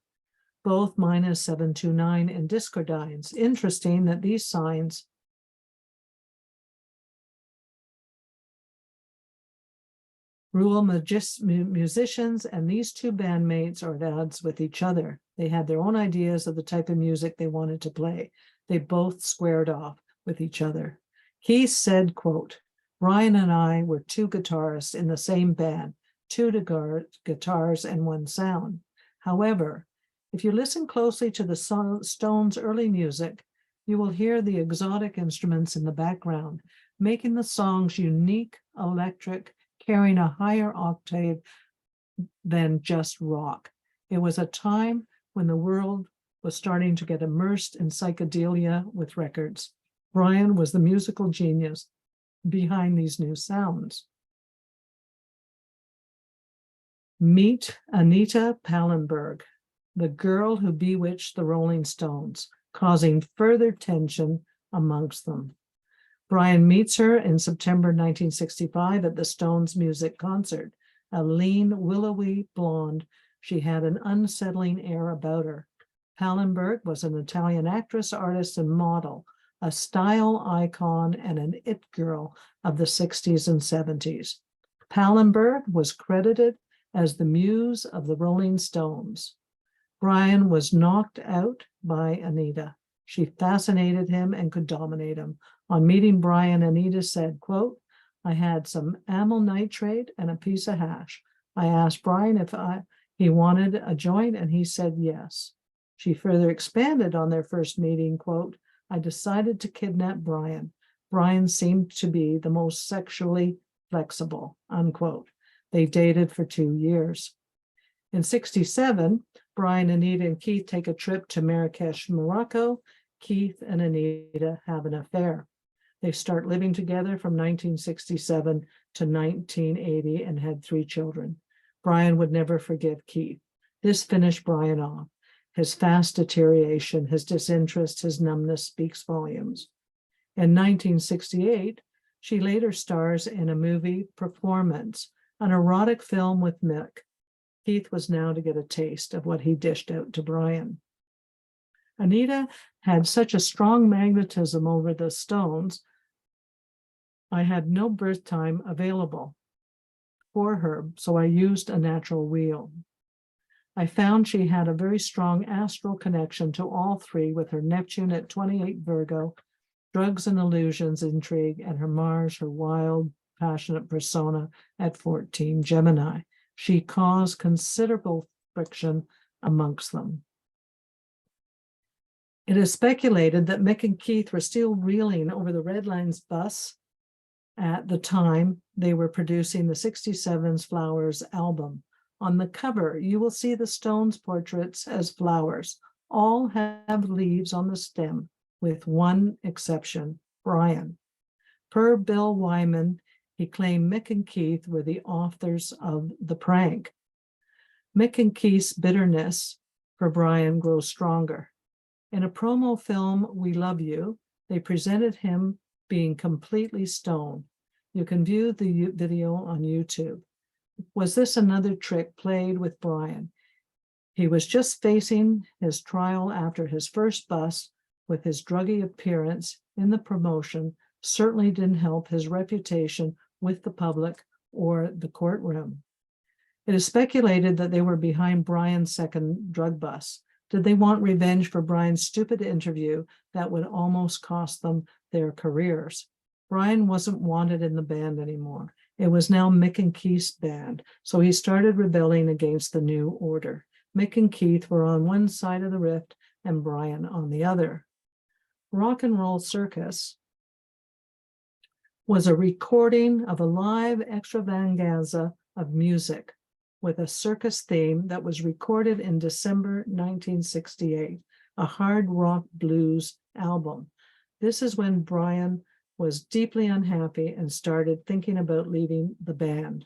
Speaker 1: both -729 in discordines. Interesting that these signs rule musicians, and these two bandmates are at odds with each other. They had their own ideas of the type of music they wanted to play. They both squared off with each other. Keith said, quote, "Brian and I were two guitarists in the same band, two guitars and one sound. However, if you listen closely to the Stones' early music, you will hear the exotic instruments in the background, making the songs unique, electric, carrying a higher octave than just rock. It was a time when the world was starting to get immersed in psychedelia with records. Brian was the musical genius behind these new sounds." Meet Anita Pallenberg, the girl who bewitched the Rolling Stones, causing further tension amongst them. Brian meets her in September 1965 at the Stones music concert. A lean, willowy blonde, she had an unsettling air about her. Pallenberg was an Italian actress, artist, and model, a style icon and an it girl of the 60s and 70s. Pallenberg was credited as the muse of the Rolling Stones. Brian was knocked out by Anita. She fascinated him and could dominate him. On meeting Brian, Anita said, quote, "I had some amyl nitrate and a piece of hash. I asked Brian if he wanted a joint, and he said yes." She further expanded on their first meeting, quote, "I decided to kidnap Brian. Brian seemed to be the most sexually flexible," unquote. They dated for 2 years. In 1967, Brian, Anita, and Keith take a trip to Marrakesh, Morocco. Keith and Anita have an affair. They start living together from 1967 to 1980 and had 3 children. Brian would never forgive Keith. This finished Brian off. His fast deterioration, his disinterest, his numbness speaks volumes. In 1968, she later stars in a movie performance, an erotic film with Mick. Keith was now to get a taste of what he dished out to Brian. Anita had such a strong magnetism over the Stones. I had no birth time available for her, so I used a natural wheel. I found she had a very strong astral connection to all 3, with her Neptune at 28 Virgo, drugs and illusions, intrigue, and her Mars, her wild, passionate persona at 14 Gemini. She caused considerable friction amongst them. It is speculated that Mick and Keith were still reeling over the Red Lines bus at the time they were producing the 67's Flowers album. On the cover, you will see the Stones portraits as flowers. All have leaves on the stem, with one exception, Brian. Per Bill Wyman, he claimed Mick and Keith were the authors of the prank. Mick and Keith's bitterness for Brian grows stronger. In a promo film, We Love You, they presented him being completely stoned. You can view the video on YouTube. Was this another trick played with Brian? He was just facing his trial after his first bust, with his druggy appearance in the promotion certainly didn't help his reputation with the public or the courtroom. It is speculated that they were behind Brian's second drug bust. Did they want revenge for Brian's stupid interview that would almost cost them their careers? Brian wasn't wanted in the band anymore. It was now Mick and Keith's band, so he started rebelling against the new order. Mick and Keith were on one side of the rift and Brian on the other. Rock and Roll Circus was a recording of a live extravaganza of music with a circus theme that was recorded in December 1968, a hard rock blues album. This is when Brian was deeply unhappy and started thinking about leaving the band.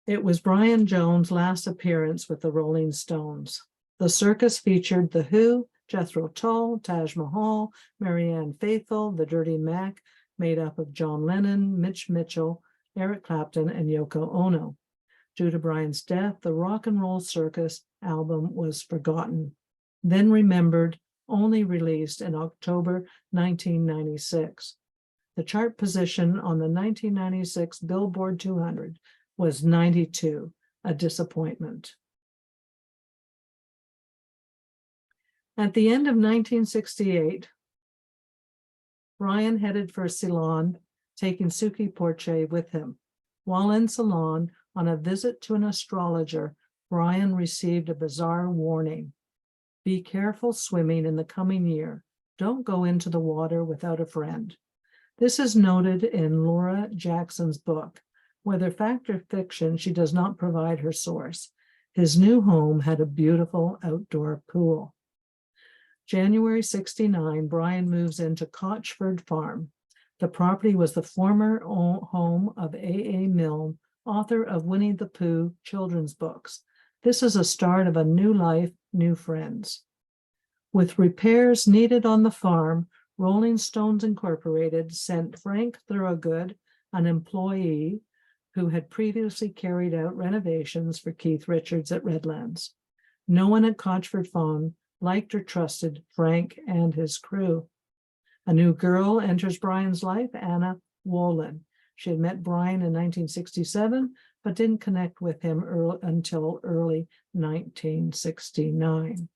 Speaker 1: It was Brian Jones' last appearance with the Rolling Stones. The circus featured The Who, Jethro Tull, Taj Mahal, Marianne Faithfull, The Dirty Mac, made up of John Lennon, Mitch Mitchell, Eric Clapton, and Yoko Ono. Due to Brian's death, the Rock and Roll Circus album was forgotten, then remembered, only released in October 1996. The chart position on the 1996 Billboard 200 was 92, a disappointment. At the end of 1968, Brian headed for Ceylon, taking Suki Porche with him. While in Ceylon, on a visit to an astrologer, Brian received a bizarre warning. Be careful swimming in the coming year. Don't go into the water without a friend. This is noted in Laura Jackson's book. Whether fact or fiction, she does not provide her source. His new home had a beautiful outdoor pool. January 69, Brian moves into Cotchford Farm. The property was the former home of A.A. Milne, author of Winnie the Pooh children's books. This is a start of a new life, new friends. With repairs needed on the farm, Rolling Stones Incorporated sent Frank Thorogood, an employee who had previously carried out renovations for Keith Richards at Redlands. No one at Cotchford Farm liked or trusted Frank and his crew. A new girl enters Brian's life, Anna Wolin. She had met Brian in 1967, but didn't connect with him until early 1969.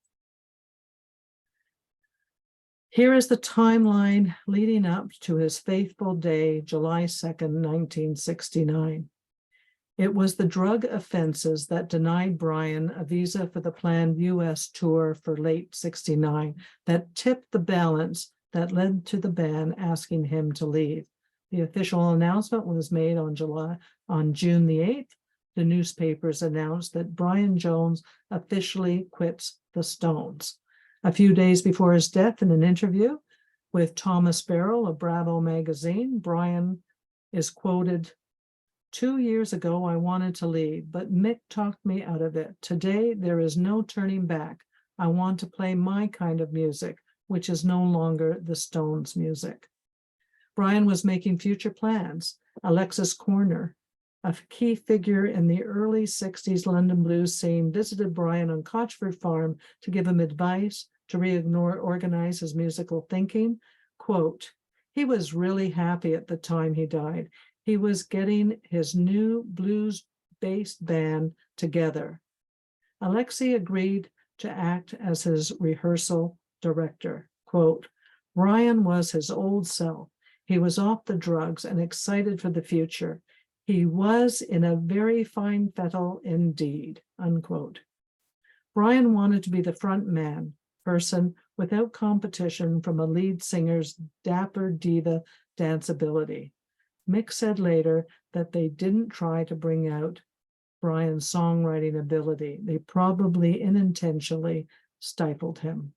Speaker 1: Here is the timeline leading up to his fateful day, July 2nd, 1969. It was the drug offenses that denied Brian a visa for the planned U.S. tour for late 69 that tipped the balance that led to the ban asking him to leave. The official announcement was made on June the 8th. The newspapers announced that Brian Jones officially quits the Stones. A few days before his death, in an interview with Thomas Farrell of Bravo magazine, Brian is quoted, "2 years ago, I wanted to leave, but Mick talked me out of it. Today, there is no turning back. I want to play my kind of music, which is no longer the Stones' music." Brian was making future plans. Alexis Corner, a key figure in the early 60s London blues scene, visited Brian on Cotchford Farm to give him advice to reorganize his musical thinking. Quote, "He was really happy at the time he died. He was getting his new blues-based band together." Alexi agreed to act as his rehearsal director. Quote, "Brian was his old self. He was off the drugs and excited for the future. He was in a very fine fettle indeed," unquote. Brian wanted to be the front man, person without competition from a lead singer's dapper diva danceability. Mick said later that they didn't try to bring out Brian's songwriting ability. They probably unintentionally stifled him.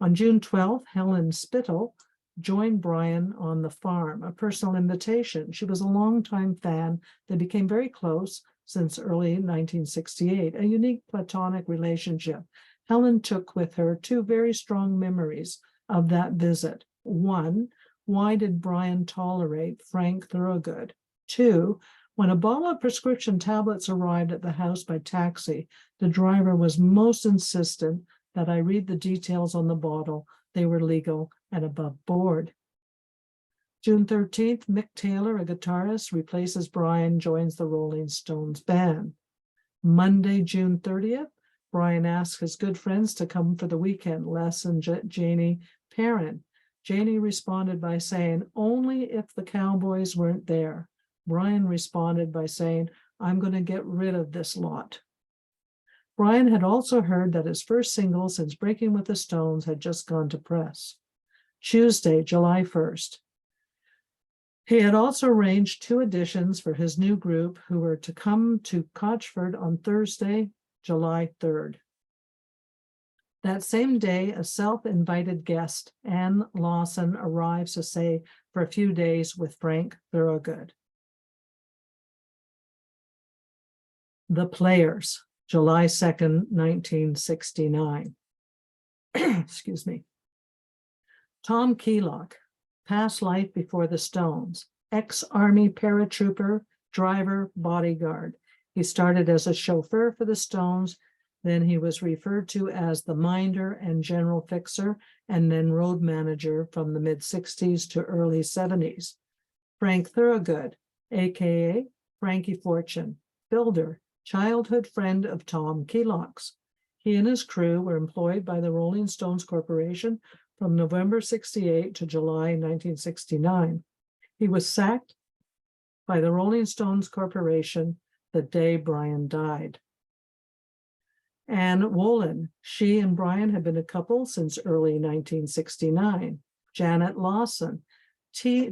Speaker 1: On June 12th, Helen Spittle joined Brian on the farm, a personal invitation. She was a longtime fan. They became very close since early 1968, a unique platonic relationship. Helen took with her two very strong memories of that visit. One, why did Brian tolerate Frank Thorogood? Two, when a bottle of prescription tablets arrived at the house by taxi, the driver was most insistent that I read the details on the bottle. They were legal and above board. June 13th, Mick Taylor, a guitarist, replaces Brian, joins the Rolling Stones band. Monday, June 30th, Brian asks his good friends to come for the weekend, Les and Janie Perrin. Janie responded by saying, "Only if the Cowboys weren't there." Brian responded by saying, "I'm going to get rid of this lot." Brian had also heard that his first single since breaking with the Stones had just gone to press. Tuesday, July 1st. He had also arranged 2 auditions for his new group who were to come to Cotchford on Thursday, July 3rd. That same day, a self-invited guest, Anne Lawson, arrives to stay for a few days with Frank Thorogood. The Players, July 2nd, 1969. Excuse me. Tom Keylock, past life before the Stones, ex-Army paratrooper, driver, bodyguard. He started as a chauffeur for the Stones, Then he was referred to as the minder and general fixer, and then road manager from the mid-60s to early 70s. Frank Thorogood, aka Frankie Fortune, builder, childhood friend of Tom Keylock's. He and his crew were employed by the Rolling Stones Corporation from November 68 to July 1969. He was sacked by the Rolling Stones Corporation the day Brian died. Anne Wolin, she and Brian had been a couple since early 1969. Janet Lawson,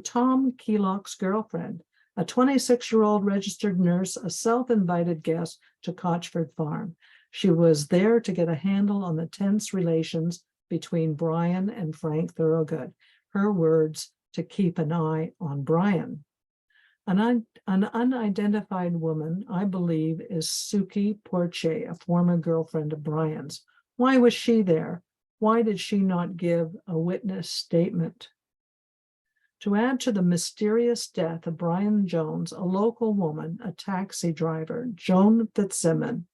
Speaker 1: Tom Keylock's girlfriend, a 26-year-old registered nurse, a self-invited guest to Cotchford Farm. She was there to get a handle on the tense relations between Brian and Frank Thorogood. Her words, to keep an eye on Brian. An unidentified woman, I believe, is Suki Porche, a former girlfriend of Brian's. Why was she there? Why did she not give a witness statement? To add to the mysterious death of Brian Jones, a local woman, a taxi driver, Joan Fitzsimmons,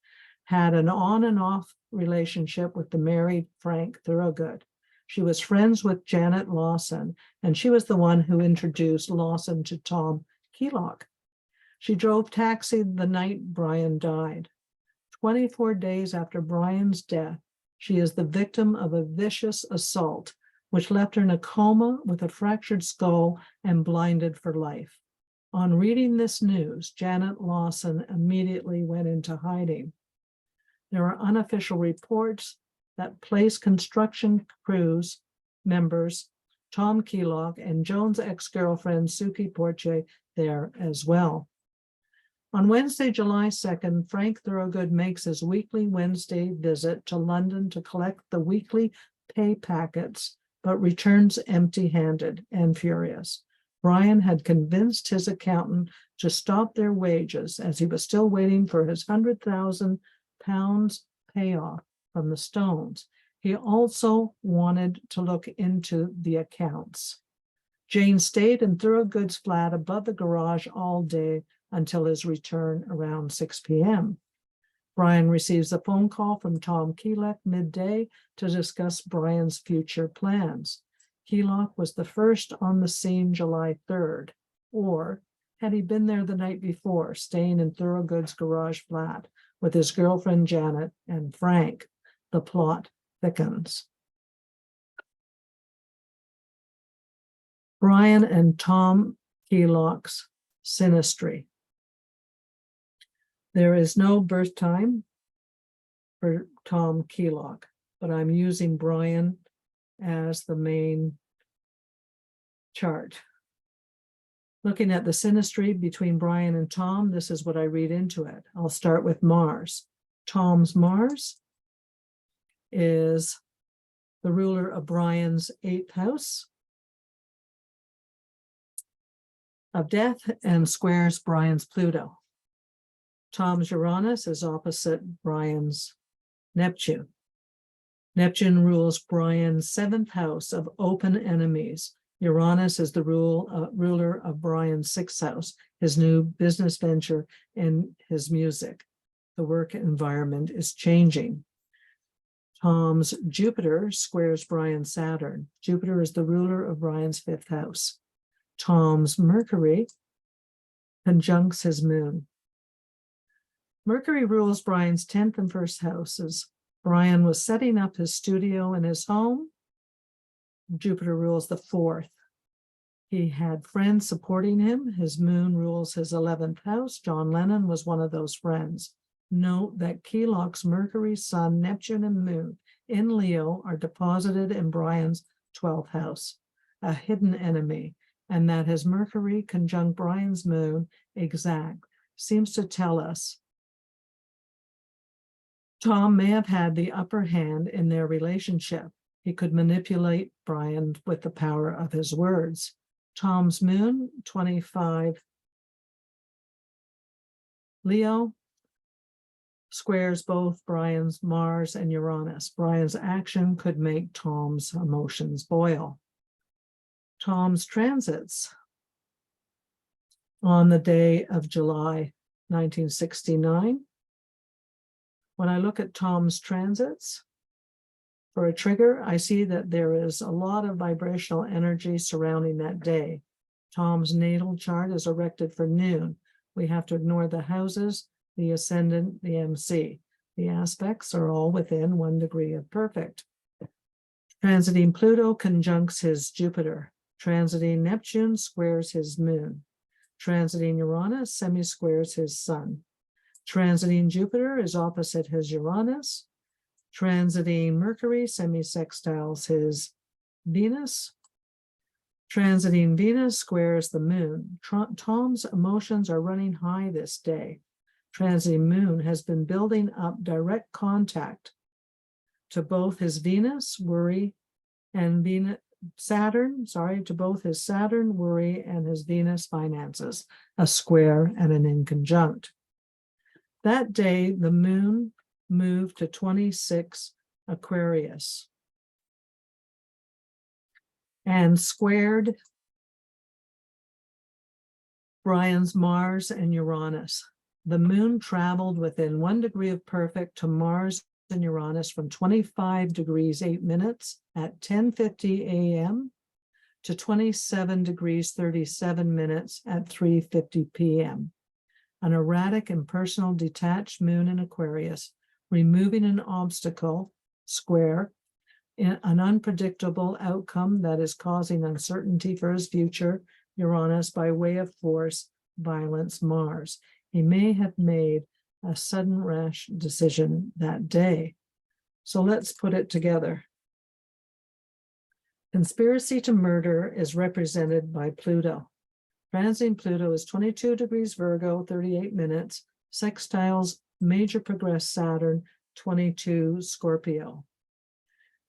Speaker 1: had an on and off relationship with the married Frank Thorogood. She was friends with Janet Lawson, and she was the one who introduced Lawson to Tom Keylock. She drove taxi the night Brian died. 24 days after Brian's death, she is the victim of a vicious assault, which left her in a coma with a fractured skull and blinded for life. On reading this news, Janet Lawson immediately went into hiding. There are unofficial reports that place construction crews members, Tom Keylock and Joan's ex-girlfriend, Suki Porche, there as well. On Wednesday, July 2nd, Frank Thorogood makes his weekly Wednesday visit to London to collect the weekly pay packets, but returns empty-handed and furious. Brian had convinced his accountant to stop their wages as he was still waiting for his £100,000 payoff from the Stones. He also wanted to look into the accounts. Jane stayed in Thorogood's flat above the garage all day until his return around 6 p.m. Brian receives a phone call from Tom Keylock midday to discuss Brian's future plans. Keylock was the first on the scene July 3rd, or had he been there the night before, staying in Thorogood's garage flat with his girlfriend Janet and Frank? The plot thickens. Brian and Tom Keylock's synastry. There is no birth time for Tom Keylock, but I'm using Brian as the main chart. Looking at the synastry between Brian and Tom, this is what I read into it. I'll start with Mars. Tom's Mars is the ruler of Brian's 8th house of death and squares Brian's Pluto. Tom's Uranus is opposite Brian's Neptune. Neptune rules Brian's 7th house of open enemies. Uranus is the ruler of Brian's 6th house, his new business venture and his music. The work environment is changing. Tom's Jupiter squares Brian's Saturn. Jupiter is the ruler of Brian's 5th house. Tom's Mercury conjuncts his moon. Mercury rules Brian's 10th and 1st houses. Brian was setting up his studio in his home. Jupiter rules the 4th. He had friends supporting him. His moon rules his 11th house. John Lennon was one of those friends. Note that Keylock's Mercury, Sun, Neptune, and Moon in Leo are deposited in Brian's 12th house, a hidden enemy, and that his Mercury conjunct Brian's moon exact seems to tell us Tom may have had the upper hand in their relationship. He could manipulate Brian with the power of his words. Tom's moon, 25 Leo, squares both Brian's Mars and Uranus. Brian's action could make Tom's emotions boil. Tom's transits on the day of July 1969. When I look at Tom's transits for a trigger, I see that there is a lot of vibrational energy surrounding that day. Tom's natal chart is erected for noon. We have to ignore the houses, the ascendant, the MC. The aspects are all within 1 degree of perfect. Transiting Pluto conjuncts his Jupiter. Transiting Neptune squares his moon. Transiting Uranus semi-squares his sun. Transiting Jupiter is opposite his Uranus. Transiting Mercury semi-sextiles his Venus. Transiting Venus squares the moon. Tom's emotions are running high this day. Transiting moon has been building up direct contact to both his Venus, worry, and to both his Saturn, worry, and his Venus finances, a square and an inconjunct. That day, the moon moved to 26 Aquarius and squared Brian's Mars and Uranus. The moon traveled within 1 degree of perfect to Mars and Uranus from 25 degrees 8 minutes at 10:50 a.m. to 27 degrees 37 minutes at 3:50 p.m. An erratic, impersonal, detached moon in Aquarius, removing an obstacle, square, in an unpredictable outcome that is causing uncertainty for his future, Uranus, by way of force, violence, Mars. He may have made a sudden rash decision that day. So let's put it together. Conspiracy to murder is represented by Pluto. Transiting Pluto is 22 degrees Virgo, 38 minutes, sextiles major progress Saturn, 22 Scorpio,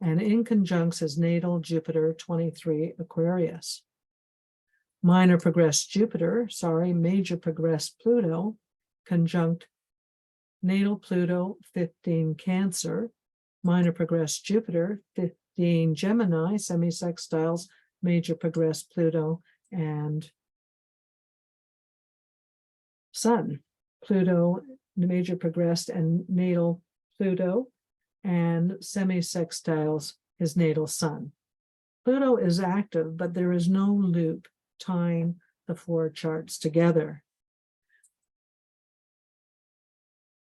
Speaker 1: and inconjuncts his natal Jupiter, 23 Aquarius. Major progress Pluto, conjunct natal Pluto, 15 Cancer, minor progress Jupiter, 15 Gemini, semi-sextiles major progress Pluto, and Sun. Pluto, major progressed and natal Pluto, and semi-sextiles his natal Sun. Pluto is active, but there is no loop tying the 4 charts together.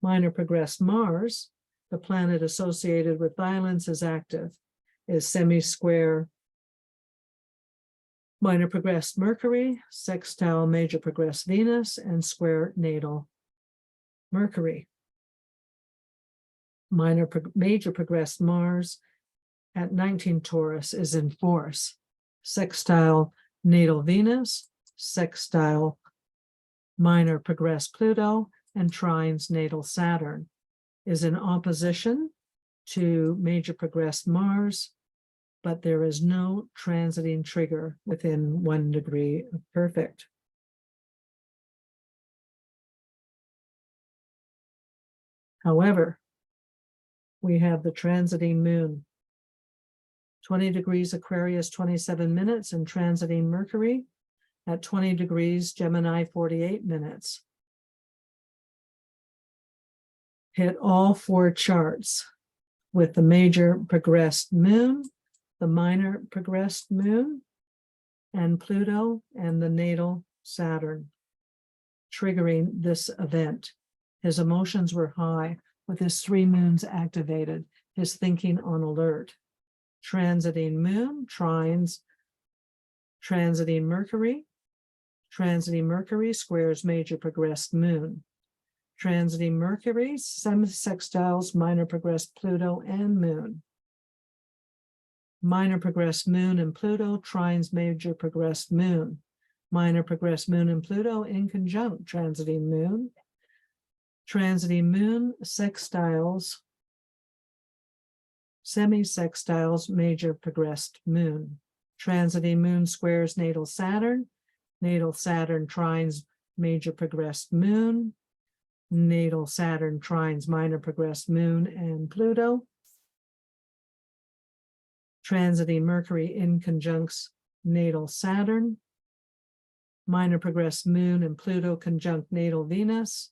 Speaker 1: Minor progressed Mars, the planet associated with violence, is active, is semi-square minor progressed Mercury, sextile major progressed Venus, and square natal Mercury. Major progressed Mars at 19 Taurus is in force. Sextile natal Venus, sextile minor progressed Pluto, and trines natal Saturn is in opposition to major progressed Mars, but there is no transiting trigger within 1 degree of perfect. However, we have the transiting moon, 20 degrees Aquarius, 27 minutes, and transiting Mercury at 20 degrees Gemini, 48 minutes. Hit all 4 charts with the major progressed moon, the minor progressed moon, and Pluto, and the natal Saturn, triggering this event. His emotions were high with his 3 moons activated, his thinking on alert. Transiting moon, trines, transiting Mercury. Transiting Mercury squares major progressed moon. Transiting Mercury, semi-sextiles minor progressed Pluto and moon. Minor progressed moon and Pluto trines major progressed moon. Minor progressed moon and Pluto in conjunct transiting moon. Transiting moon sextiles, semi-sextiles major progressed moon. Transiting moon squares natal Saturn. Natal Saturn trines major progressed moon. Natal Saturn trines minor progressed moon and Pluto. Transiting Mercury in conjuncts natal Saturn. Minor progressed moon and Pluto conjunct natal Venus.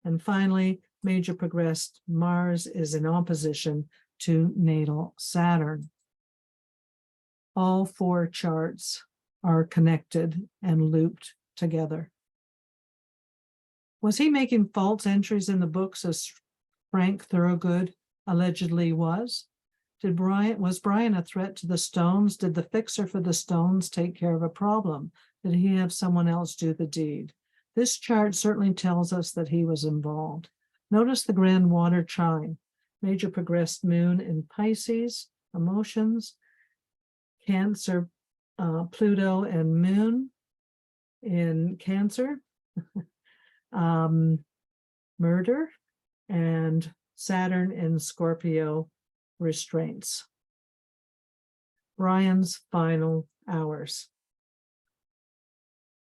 Speaker 1: And finally, Major progressed Mars is in opposition to natal Saturn. All four charts are connected and looped together. Was he making false entries in the books as Frank Thorogood allegedly was? Was Brian a threat to the stones? Did the fixer for the stones take care of a problem? Did he have someone else do the deed? This chart certainly tells us that he was involved. Notice the grand water chime. Major progressed moon in Pisces, emotions, Cancer, Pluto and moon in Cancer, murder, and Saturn in Scorpio, restraints. Brian's final hours.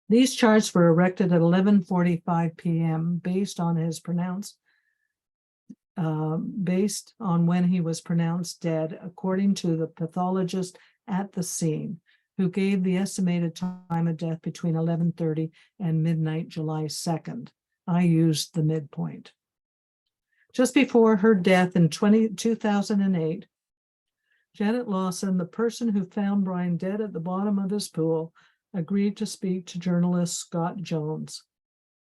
Speaker 1: These charts were erected at 11:45 p.m. based on when he was pronounced dead, according to the pathologist at the scene, who gave the estimated time of death between 11:30 and midnight, July 2nd. I used the midpoint. Just before her death in 2008, Janet Lawson, the person who found Brian dead at the bottom of his pool, agreed to speak to journalist Scott Jones.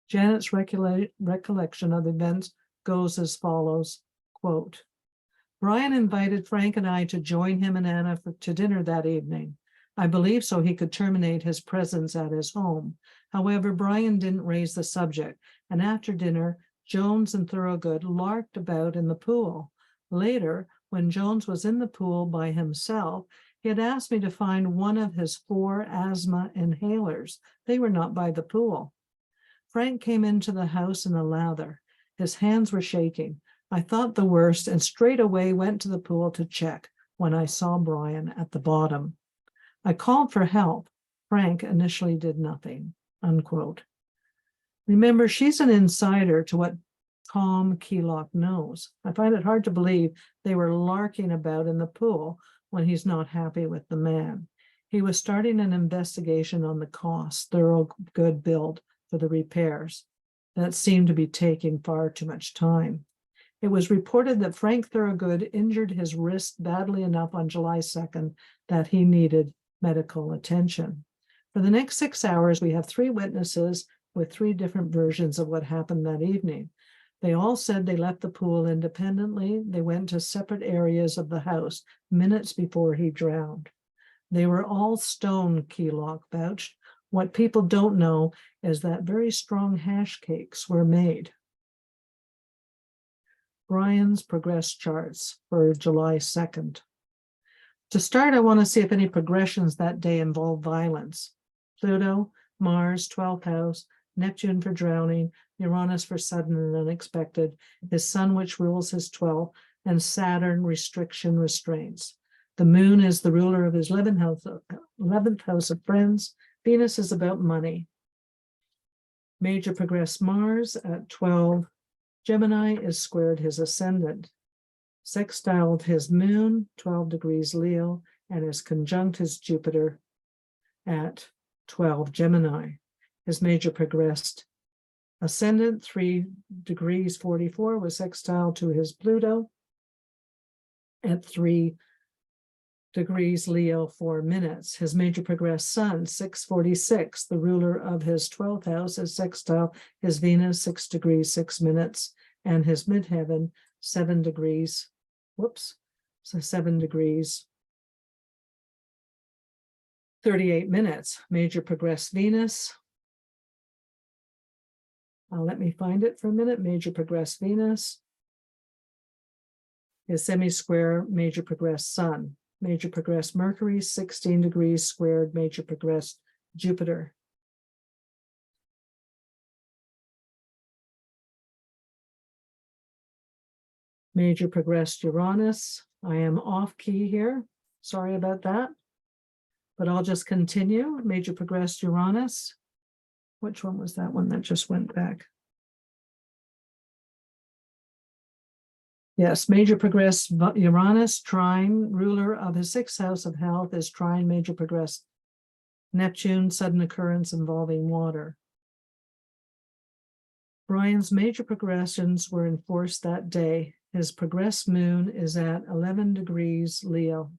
Speaker 1: Janet's recollection of events goes as follows, quote, Brian invited Frank and I to join him and Anna to dinner that evening. I believe so he could terminate his presence at his home. However, Brian didn't raise the subject, and after dinner, Jones and Thorogood larked about in the pool. Later, when Jones was in the pool by himself, he had asked me to find one of his 4 asthma inhalers. They were not by the pool. Frank came into the house in a lather. His hands were shaking. I thought the worst and straight away went to the pool to check when I saw Brian at the bottom. I called for help. Frank initially did nothing, unquote. Remember, she's an insider to what Tom Keylock knows. I find it hard to believe they were larking about in the pool when he's not happy with the man. He was starting an investigation on the cost Thorogood billed for the repairs. That seemed to be taking far too much time. It was reported that Frank Thorogood injured his wrist badly enough on July 2nd that he needed medical attention. For the next 6 hours, we have 3 witnesses with 3 different versions of what happened that evening. They all said they left the pool independently. They went to separate areas of the house minutes before he drowned. They were all stone, Keylock vouched. What people don't know is that very strong hash cakes were made. Brian's progress charts for July 2nd. To start, I want to see if any progressions that day involve violence. Pluto, Mars, 12th house, Neptune for drowning, Uranus for sudden and unexpected, his sun, which rules his 12th, and Saturn, restriction, restraints. The moon is the ruler of his 11th house of friends. Venus is about money. Major progress Mars at 12. Gemini is squared his ascendant. Sextiled his moon, 12 degrees Leo, and is conjunct his Jupiter at 12 Gemini. His major progressed ascendant, 3 degrees 44, was sextile to his Pluto at 3 degrees Leo, 4 minutes. His major progressed sun, 646, the ruler of his 12th house, is sextile his Venus, 6 degrees 6 minutes, and his midheaven, 7 degrees, 7 degrees 38 minutes. Major progressed Venus. Let me find it for a minute. Major progressed Venus is semi-square major progressed Sun. Major progressed Mercury, 16 degrees squared major progressed Jupiter. Major progressed Uranus. I am off key here. Sorry about that. But I'll just continue. Major progressed Uranus. Which one was that one that just went back? Yes, major progressed Uranus, trine, ruler of his 6th house of health, is trine major progressed Neptune, sudden occurrence involving water. Brian's major progressions were in force that day. His progressed moon is at 11 degrees Leo,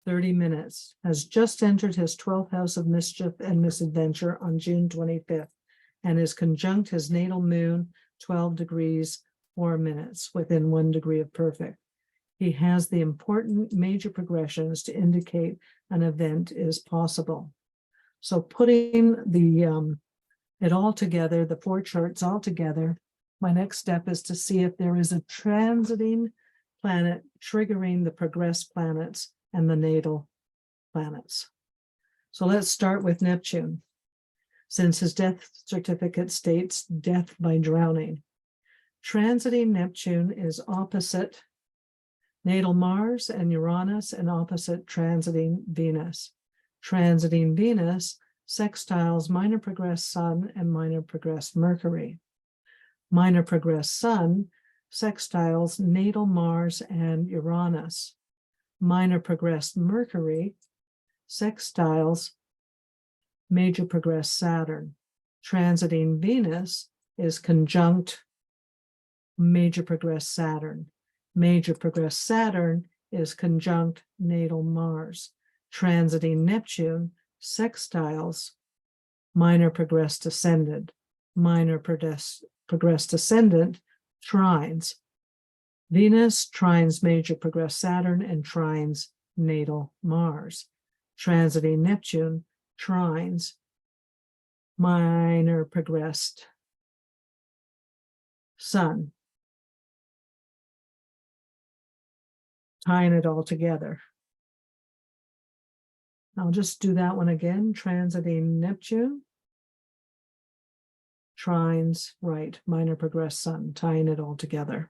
Speaker 1: 30 minutes, has just entered his 12th house of mischief and misadventure on June 25th, and is conjunct his natal moon 12 degrees 4 minutes within 1 degree of perfect. He has the important major progressions to indicate an event is possible. So putting it all together, the 4 charts all together, my next step is to see if there is a transiting planet triggering the progressed planets and the natal planets. So let's start with Neptune, since his death certificate states death by drowning. Transiting Neptune is opposite natal Mars and Uranus, and opposite transiting Venus. Transiting Venus sextiles minor progressed Sun and minor progressed Mercury. Minor progressed Sun sextiles natal Mars and Uranus. Minor progressed Mercury sextiles major progressed Saturn. Transiting Venus is conjunct major progressed Saturn. Major progressed Saturn is conjunct natal Mars. Transiting Neptune sextiles minor progressed ascendant. Minor progressed ascendant trines Venus, trines major progressed Saturn, and trines natal Mars. Transiting Neptune trines minor progressed Sun, tying it all together. I'll just do that one again. Transiting Neptune trines minor progressed Sun, tying it all together.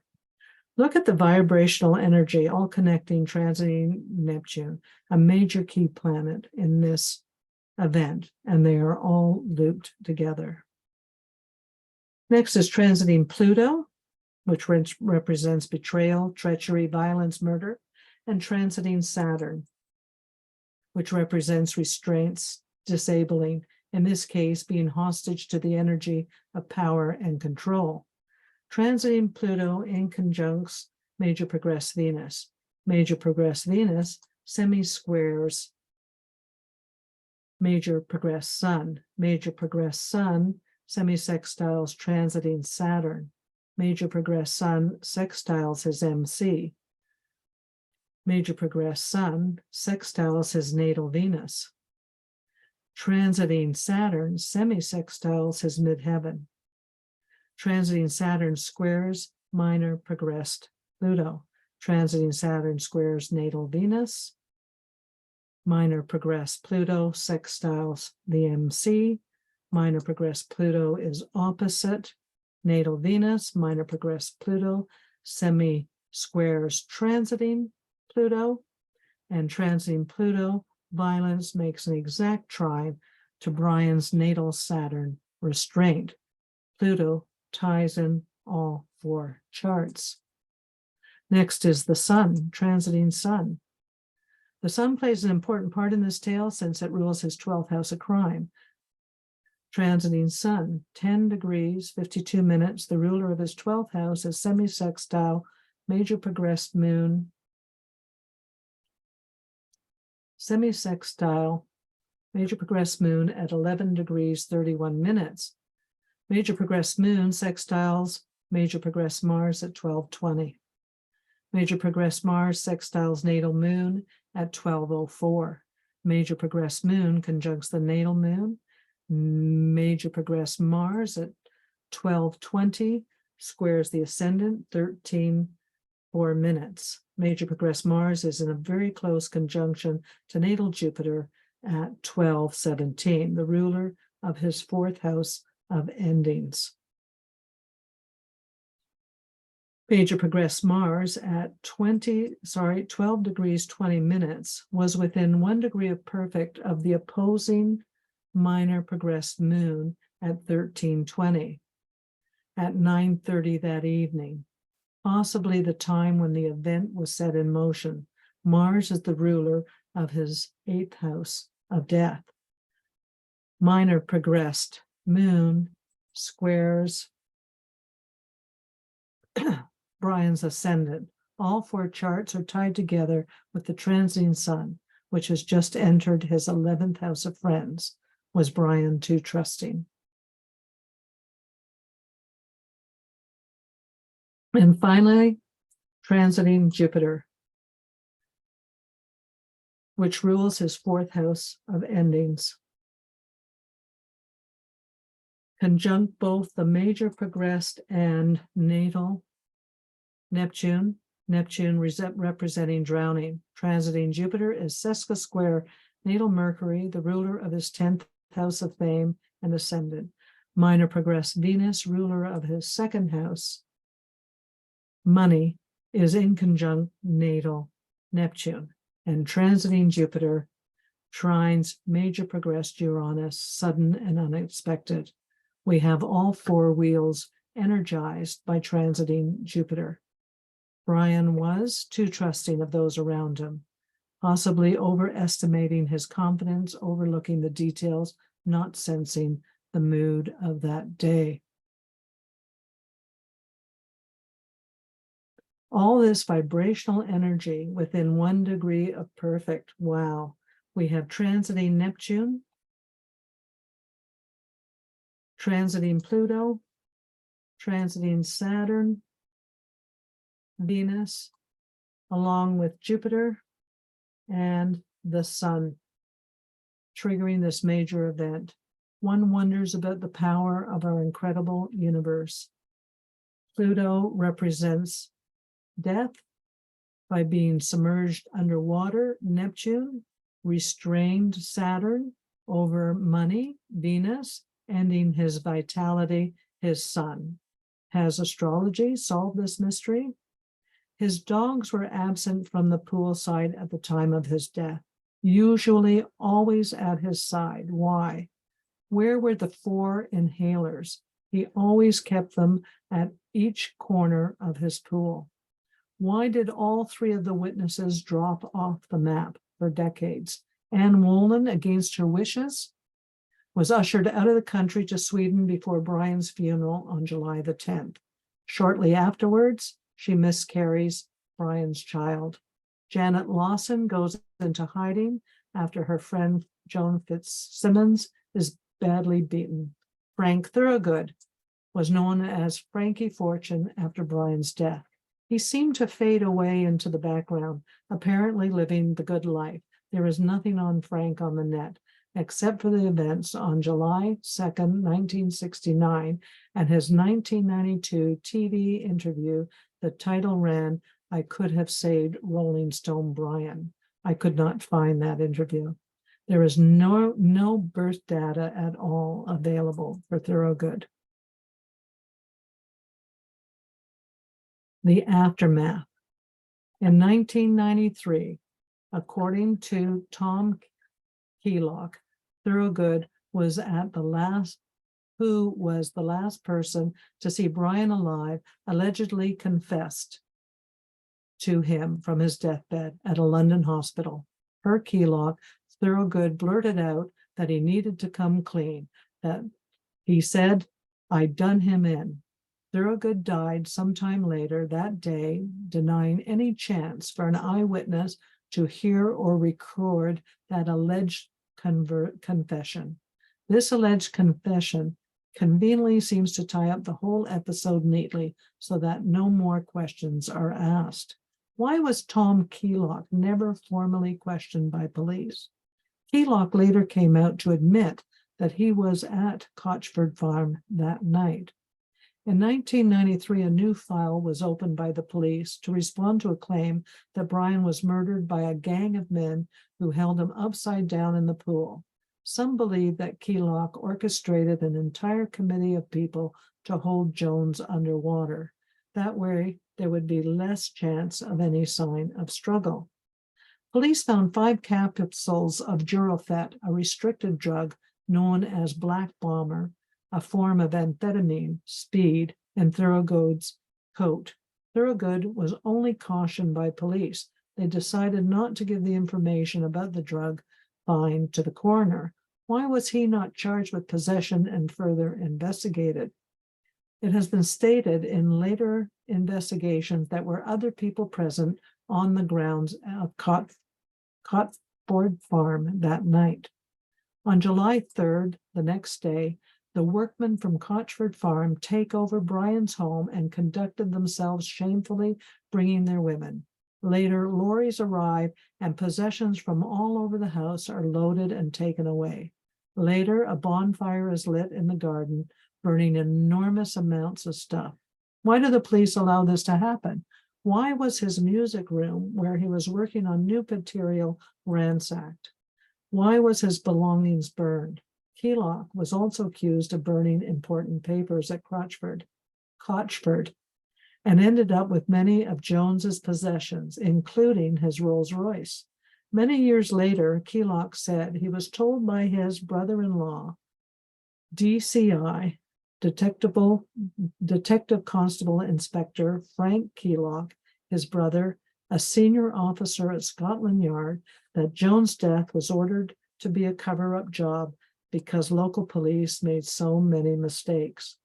Speaker 1: Look at the vibrational energy, all connecting transiting Neptune, a major key planet in this event, and they are all looped together. Next is transiting Pluto, which represents betrayal, treachery, violence, murder, and transiting Saturn, which represents restraints, disabling, in this case, being hostage to the energy of power and control. Transiting Pluto in conjuncts major progressed Venus. Major progressed Venus semi-squares major progressed Sun. Major progressed Sun semi-sextiles transiting Saturn. Major progressed Sun sextiles his MC. Major progressed Sun sextiles his natal Venus. Transiting Saturn semi-sextiles his midheaven. Transiting Saturn squares minor progressed Pluto. Transiting Saturn squares natal Venus. Minor progressed Pluto sextiles the MC. Minor progressed Pluto is opposite natal Venus. Minor progressed Pluto semi-squares transiting Pluto. And transiting Pluto, violence makes an exact trine to Brian's natal Saturn restraint. Pluto ties in all 4 charts. Next is the Sun, transiting Sun. The Sun plays an important part in this tale since it rules his 12th house of crime. Transiting Sun, 10 degrees, 52 minutes. The ruler of his 12th house is semi-sextile, major progressed moon, semi-sextile, major progressed moon at 11 degrees, 31 minutes. Major progressed moon sextiles major progressed Mars at 12:20. Major progressed Mars sextiles natal moon at 12:04. Major progressed moon conjuncts the natal moon. Major progressed Mars at 12:20 squares the ascendant 13:04 minutes. Major progressed Mars is in a very close conjunction to natal Jupiter at 12:17, the ruler of his 4th house of endings. Major progressed Mars at 12 degrees 20 minutes was within 1 degree of perfect of the opposing minor progressed moon at 13:20 at 9:30 that evening, possibly the time when the event was set in motion. Mars is the ruler of his 8th house of death. Minor progressed moon squares Brian's ascendant. All 4 charts are tied together with the transiting sun, which has just entered his 11th house of friends. Was Brian too trusting? And finally, transiting Jupiter, which rules his 4th house of endings. Conjunct both the major progressed and natal Neptune representing drowning. Transiting Jupiter is sesqua square natal Mercury, the ruler of his 10th house of fame and ascendant. Minor progressed Venus, ruler of his 2nd house, money, is in conjunct natal Neptune. And transiting Jupiter trines major progressed Uranus, sudden and unexpected. We have all 4 wheels energized by transiting Jupiter. Brian was too trusting of those around him, possibly overestimating his confidence, overlooking the details, not sensing the mood of that day. All this vibrational energy within 1 degree of perfect. Wow. We have transiting Neptune, transiting Pluto, transiting Saturn, Venus, along with Jupiter and the sun, triggering this major event. One wonders about the power of our incredible universe. Pluto represents death by being submerged underwater. Neptune restrained Saturn over money. Venus ending his vitality, his sun. Has astrology solved this mystery? His dogs were absent from the poolside at the time of his death, usually always at his side. Why? Where were the 4 inhalers? He always kept them at each corner of his pool. Why did all 3 of the witnesses drop off the map for decades? Anne Wolin, against her wishes, was ushered out of the country to Sweden before Brian's funeral on July the 10th. Shortly afterwards, she miscarries Brian's child. Janet Lawson goes into hiding after her friend Joan Fitzsimmons is badly beaten. Frank Thorogood was known as Frankie Fortune after Brian's death. He seemed to fade away into the background, apparently living the good life. There is nothing on Frank on the net, except for the events on July 2nd, 1969, and his 1992 TV interview. The title ran, "I Could Have Saved Rolling Stone Brian." I could not find that interview. There is no birth data at all available for Thorogood. The aftermath. In 1993, according to Tom Keylock, Thorogood was the last person to see Brian alive, allegedly confessed to him from his deathbed at a London hospital. Per Keylock, Thorogood blurted out that he needed to come clean, that he said, "I'd done him in." Thorogood died sometime later that day, denying any chance for an eyewitness to hear or record that alleged confession. This alleged confession conveniently seems to tie up the whole episode neatly so that no more questions are asked. Why was Tom Keylock never formally questioned by police? Keylock later came out to admit that he was at Cotchford Farm that night. In 1993, a new file was opened by the police to respond to a claim that Brian was murdered by a gang of men who held him upside down in the pool. Some believe that Keylock orchestrated an entire committee of people to hold Jones underwater. That way, there would be less chance of any sign of struggle. Police found 5 capsules of Durofet, a restricted drug known as Black Bomber, a form of amphetamine, speed, in Thorogood's coat. Thorogood was only cautioned by police. They decided not to give the information about the drug find to the coroner. Why was he not charged with possession and further investigated? It has been stated in later investigations that were other people present on the grounds of Cotchford Farm that night. On July 3rd, the next day, the workmen from Cotchford Farm take over Brian's home and conducted themselves shamefully, bringing their women. Later, lorries arrive and possessions from all over the house are loaded and taken away. Later, a bonfire is lit in the garden, burning enormous amounts of stuff. Why do the police allow this to happen? Why was his music room, where he was working on new material, ransacked? Why was his belongings burned? Keylock was also accused of burning important papers at Cotchford, and ended up with many of Jones's possessions, including his Rolls Royce. Many years later, Keylock said he was told by his brother-in-law, DCI, Detective Constable Inspector Frank Keylock, his brother, a senior officer at Scotland Yard, that Jones' death was ordered to be a cover-up job because local police made so many mistakes.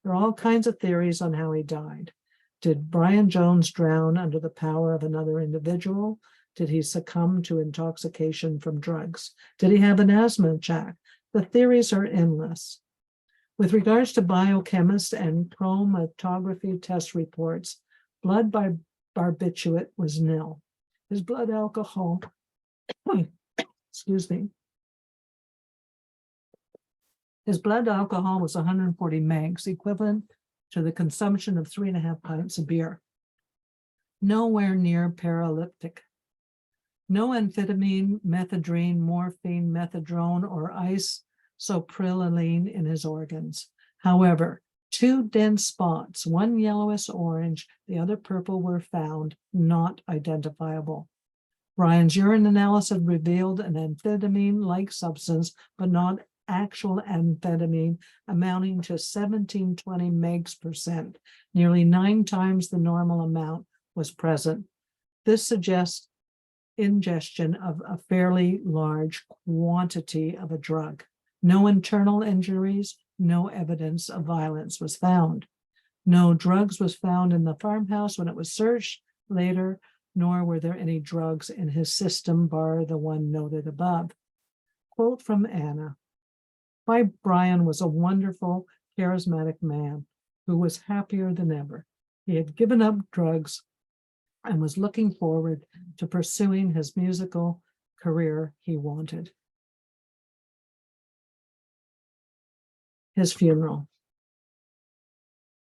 Speaker 1: There are all kinds of theories on how he died. Did Brian Jones drown under the power of another individual? Did he succumb to intoxication from drugs? Did he have an asthma attack? The theories are endless. With regards to biochemists and chromatography test reports, blood barbiturate was nil. His blood alcohol, excuse me, his blood alcohol was 140 megs, equivalent to the consumption of 3.5 pints of beer. Nowhere near paralytic. No amphetamine, methadone, morphine, methadone, or isopropyline in his organs. However, 2 dense spots, one yellowish orange, the other purple, were found, not identifiable. Brian's urine analysis revealed an amphetamine-like substance, but not actual amphetamine, amounting to 1720 megs percent. Nearly 9 times the normal amount was present. This suggests ingestion of a fairly large quantity of a drug. No internal injuries, no evidence of violence was found. No drugs was found in the farmhouse when it was searched later, nor were there any drugs in his system, bar the one noted above. Quote from Anna. My Brian was a wonderful, charismatic man who was happier than ever. He had given up drugs and was looking forward to pursuing his musical career he wanted. His funeral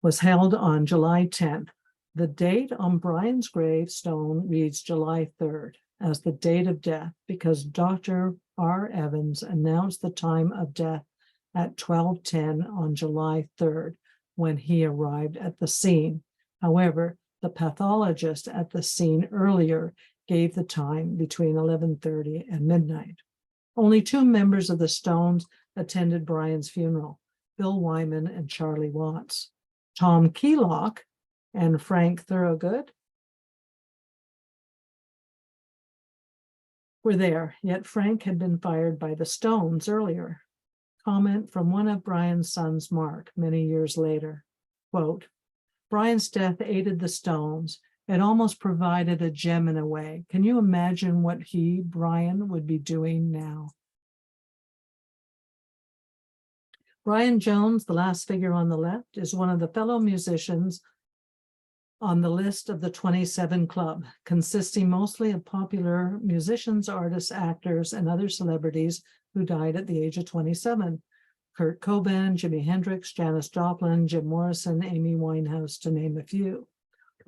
Speaker 1: was held on July 10th. The date on Brian's gravestone reads July 3rd as the date of death because Dr. R. Evans announced the time of death at 12:10 on July 3rd when he arrived at the scene. However, the pathologist at the scene earlier gave the time between 11:30 and midnight. Only 2 members of the Stones attended Brian's funeral, Bill Wyman and Charlie Watts. Tom Keylock and Frank Thorogood were there, yet Frank had been fired by the Stones earlier. Comment from one of Brian's sons, Mark, many years later, quote, Brian's death aided the Stones. It almost provided a gem in a way. Can you imagine what Brian, would be doing now? Brian Jones, the last figure on the left, is one of the fellow musicians on the list of the 27 Club, consisting mostly of popular musicians, artists, actors, and other celebrities who died at the age of 27. Kurt Cobain, Jimi Hendrix, Janis Joplin, Jim Morrison, Amy Winehouse, to name a few.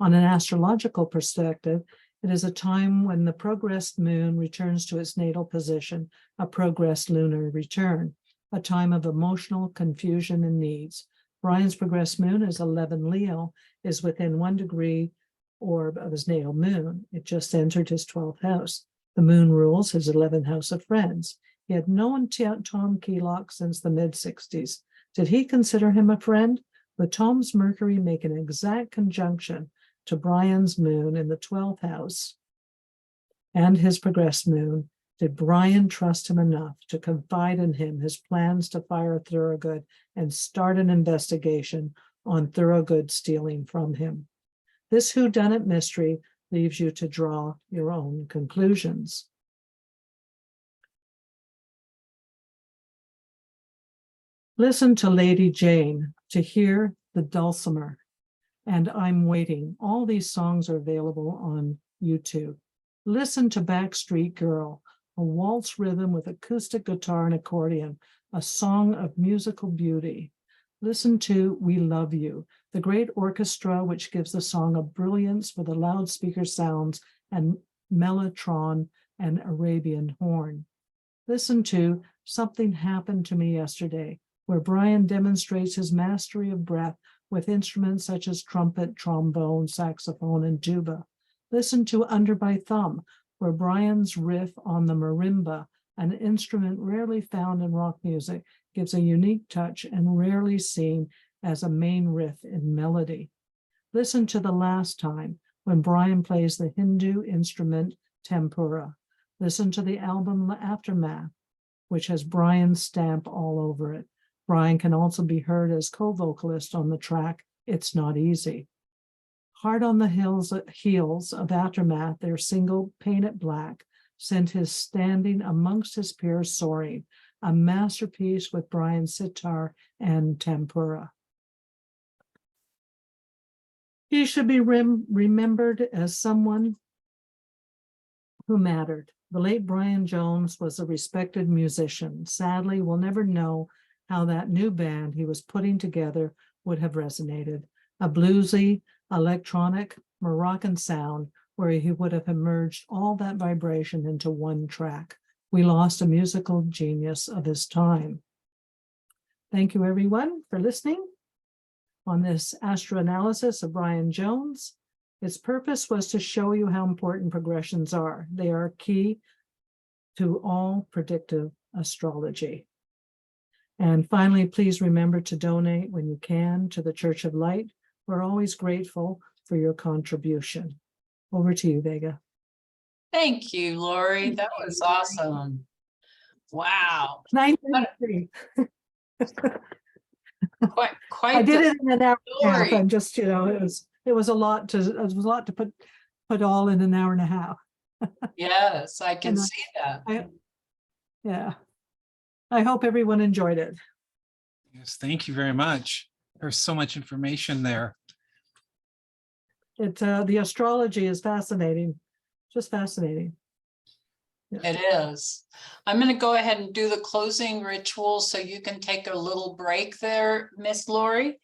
Speaker 1: On an astrological perspective, it is a time when the progressed moon returns to its natal position, a progressed lunar return, a time of emotional confusion and needs. Brian's progressed moon is 11 Leo, is within 1 degree orb of his natal moon. It just entered his 12th house. The moon rules his 11th house of friends. He had known Tom Keylock since the mid-60s. Did he consider him a friend? Would Tom's Mercury make an exact conjunction to Brian's moon in the 12th house and his progressed moon Did Brian trust him enough to confide in him his plans to fire Thorogood and start an investigation on Thorogood stealing from him? This whodunit mystery leaves you to draw your own conclusions. Listen to Lady Jane to hear the dulcimer, and I'm waiting. All these songs are available on YouTube. Listen to Backstreet Girl, a waltz rhythm with acoustic guitar and accordion, a song of musical beauty. Listen to We Love You, the great orchestra which gives the song a brilliance for the loudspeaker sounds and mellotron and Arabian horn. Listen to Something Happened to Me Yesterday, where Brian demonstrates his mastery of breath with instruments such as trumpet, trombone, saxophone, and tuba. Listen to Under My Thumb, where Brian's riff on the marimba, an instrument rarely found in rock music, gives a unique touch and rarely seen as a main riff in melody. Listen to The Last Time, when Brian plays the Hindu instrument tempura. Listen to the album Aftermath, which has Brian's stamp all over it. Brian can also be heard as co-vocalist on the track It's Not Easy. Hard on the heels of Aftermath, their single Paint It Black sent his standing amongst his peers soaring, a masterpiece with Brian's sitar and tempura. He should be remembered as someone who mattered. The late Brian Jones was a respected musician. Sadly, we'll never know how that new band he was putting together would have resonated. A bluesy, electronic, Moroccan sound where he would have emerged all that vibration into one track. We lost a musical genius of his time. Thank you, everyone, for listening on this astro analysis of Brian Jones. Its purpose was to show you how important progressions are. They are key to all predictive astrology. And finally, please remember to donate when you can to the Church of Light. We're always grateful for your contribution. Over to you, Vega.
Speaker 2: Thank you, Laurie. That was awesome. Wow.
Speaker 1: 9:33.
Speaker 2: Quite
Speaker 1: I did it in an hour and a half.
Speaker 2: story.
Speaker 1: I'm just, it was a lot to put all in an hour and a half.
Speaker 2: Yes, I can
Speaker 1: And
Speaker 2: see that.
Speaker 1: Yeah. I hope everyone enjoyed it.
Speaker 3: Yes, thank you very much. There's so much information there.
Speaker 1: The astrology is fascinating, just fascinating.
Speaker 2: It is. I'm going to go ahead and do the closing ritual so you can take a little break there, Miss Laurie.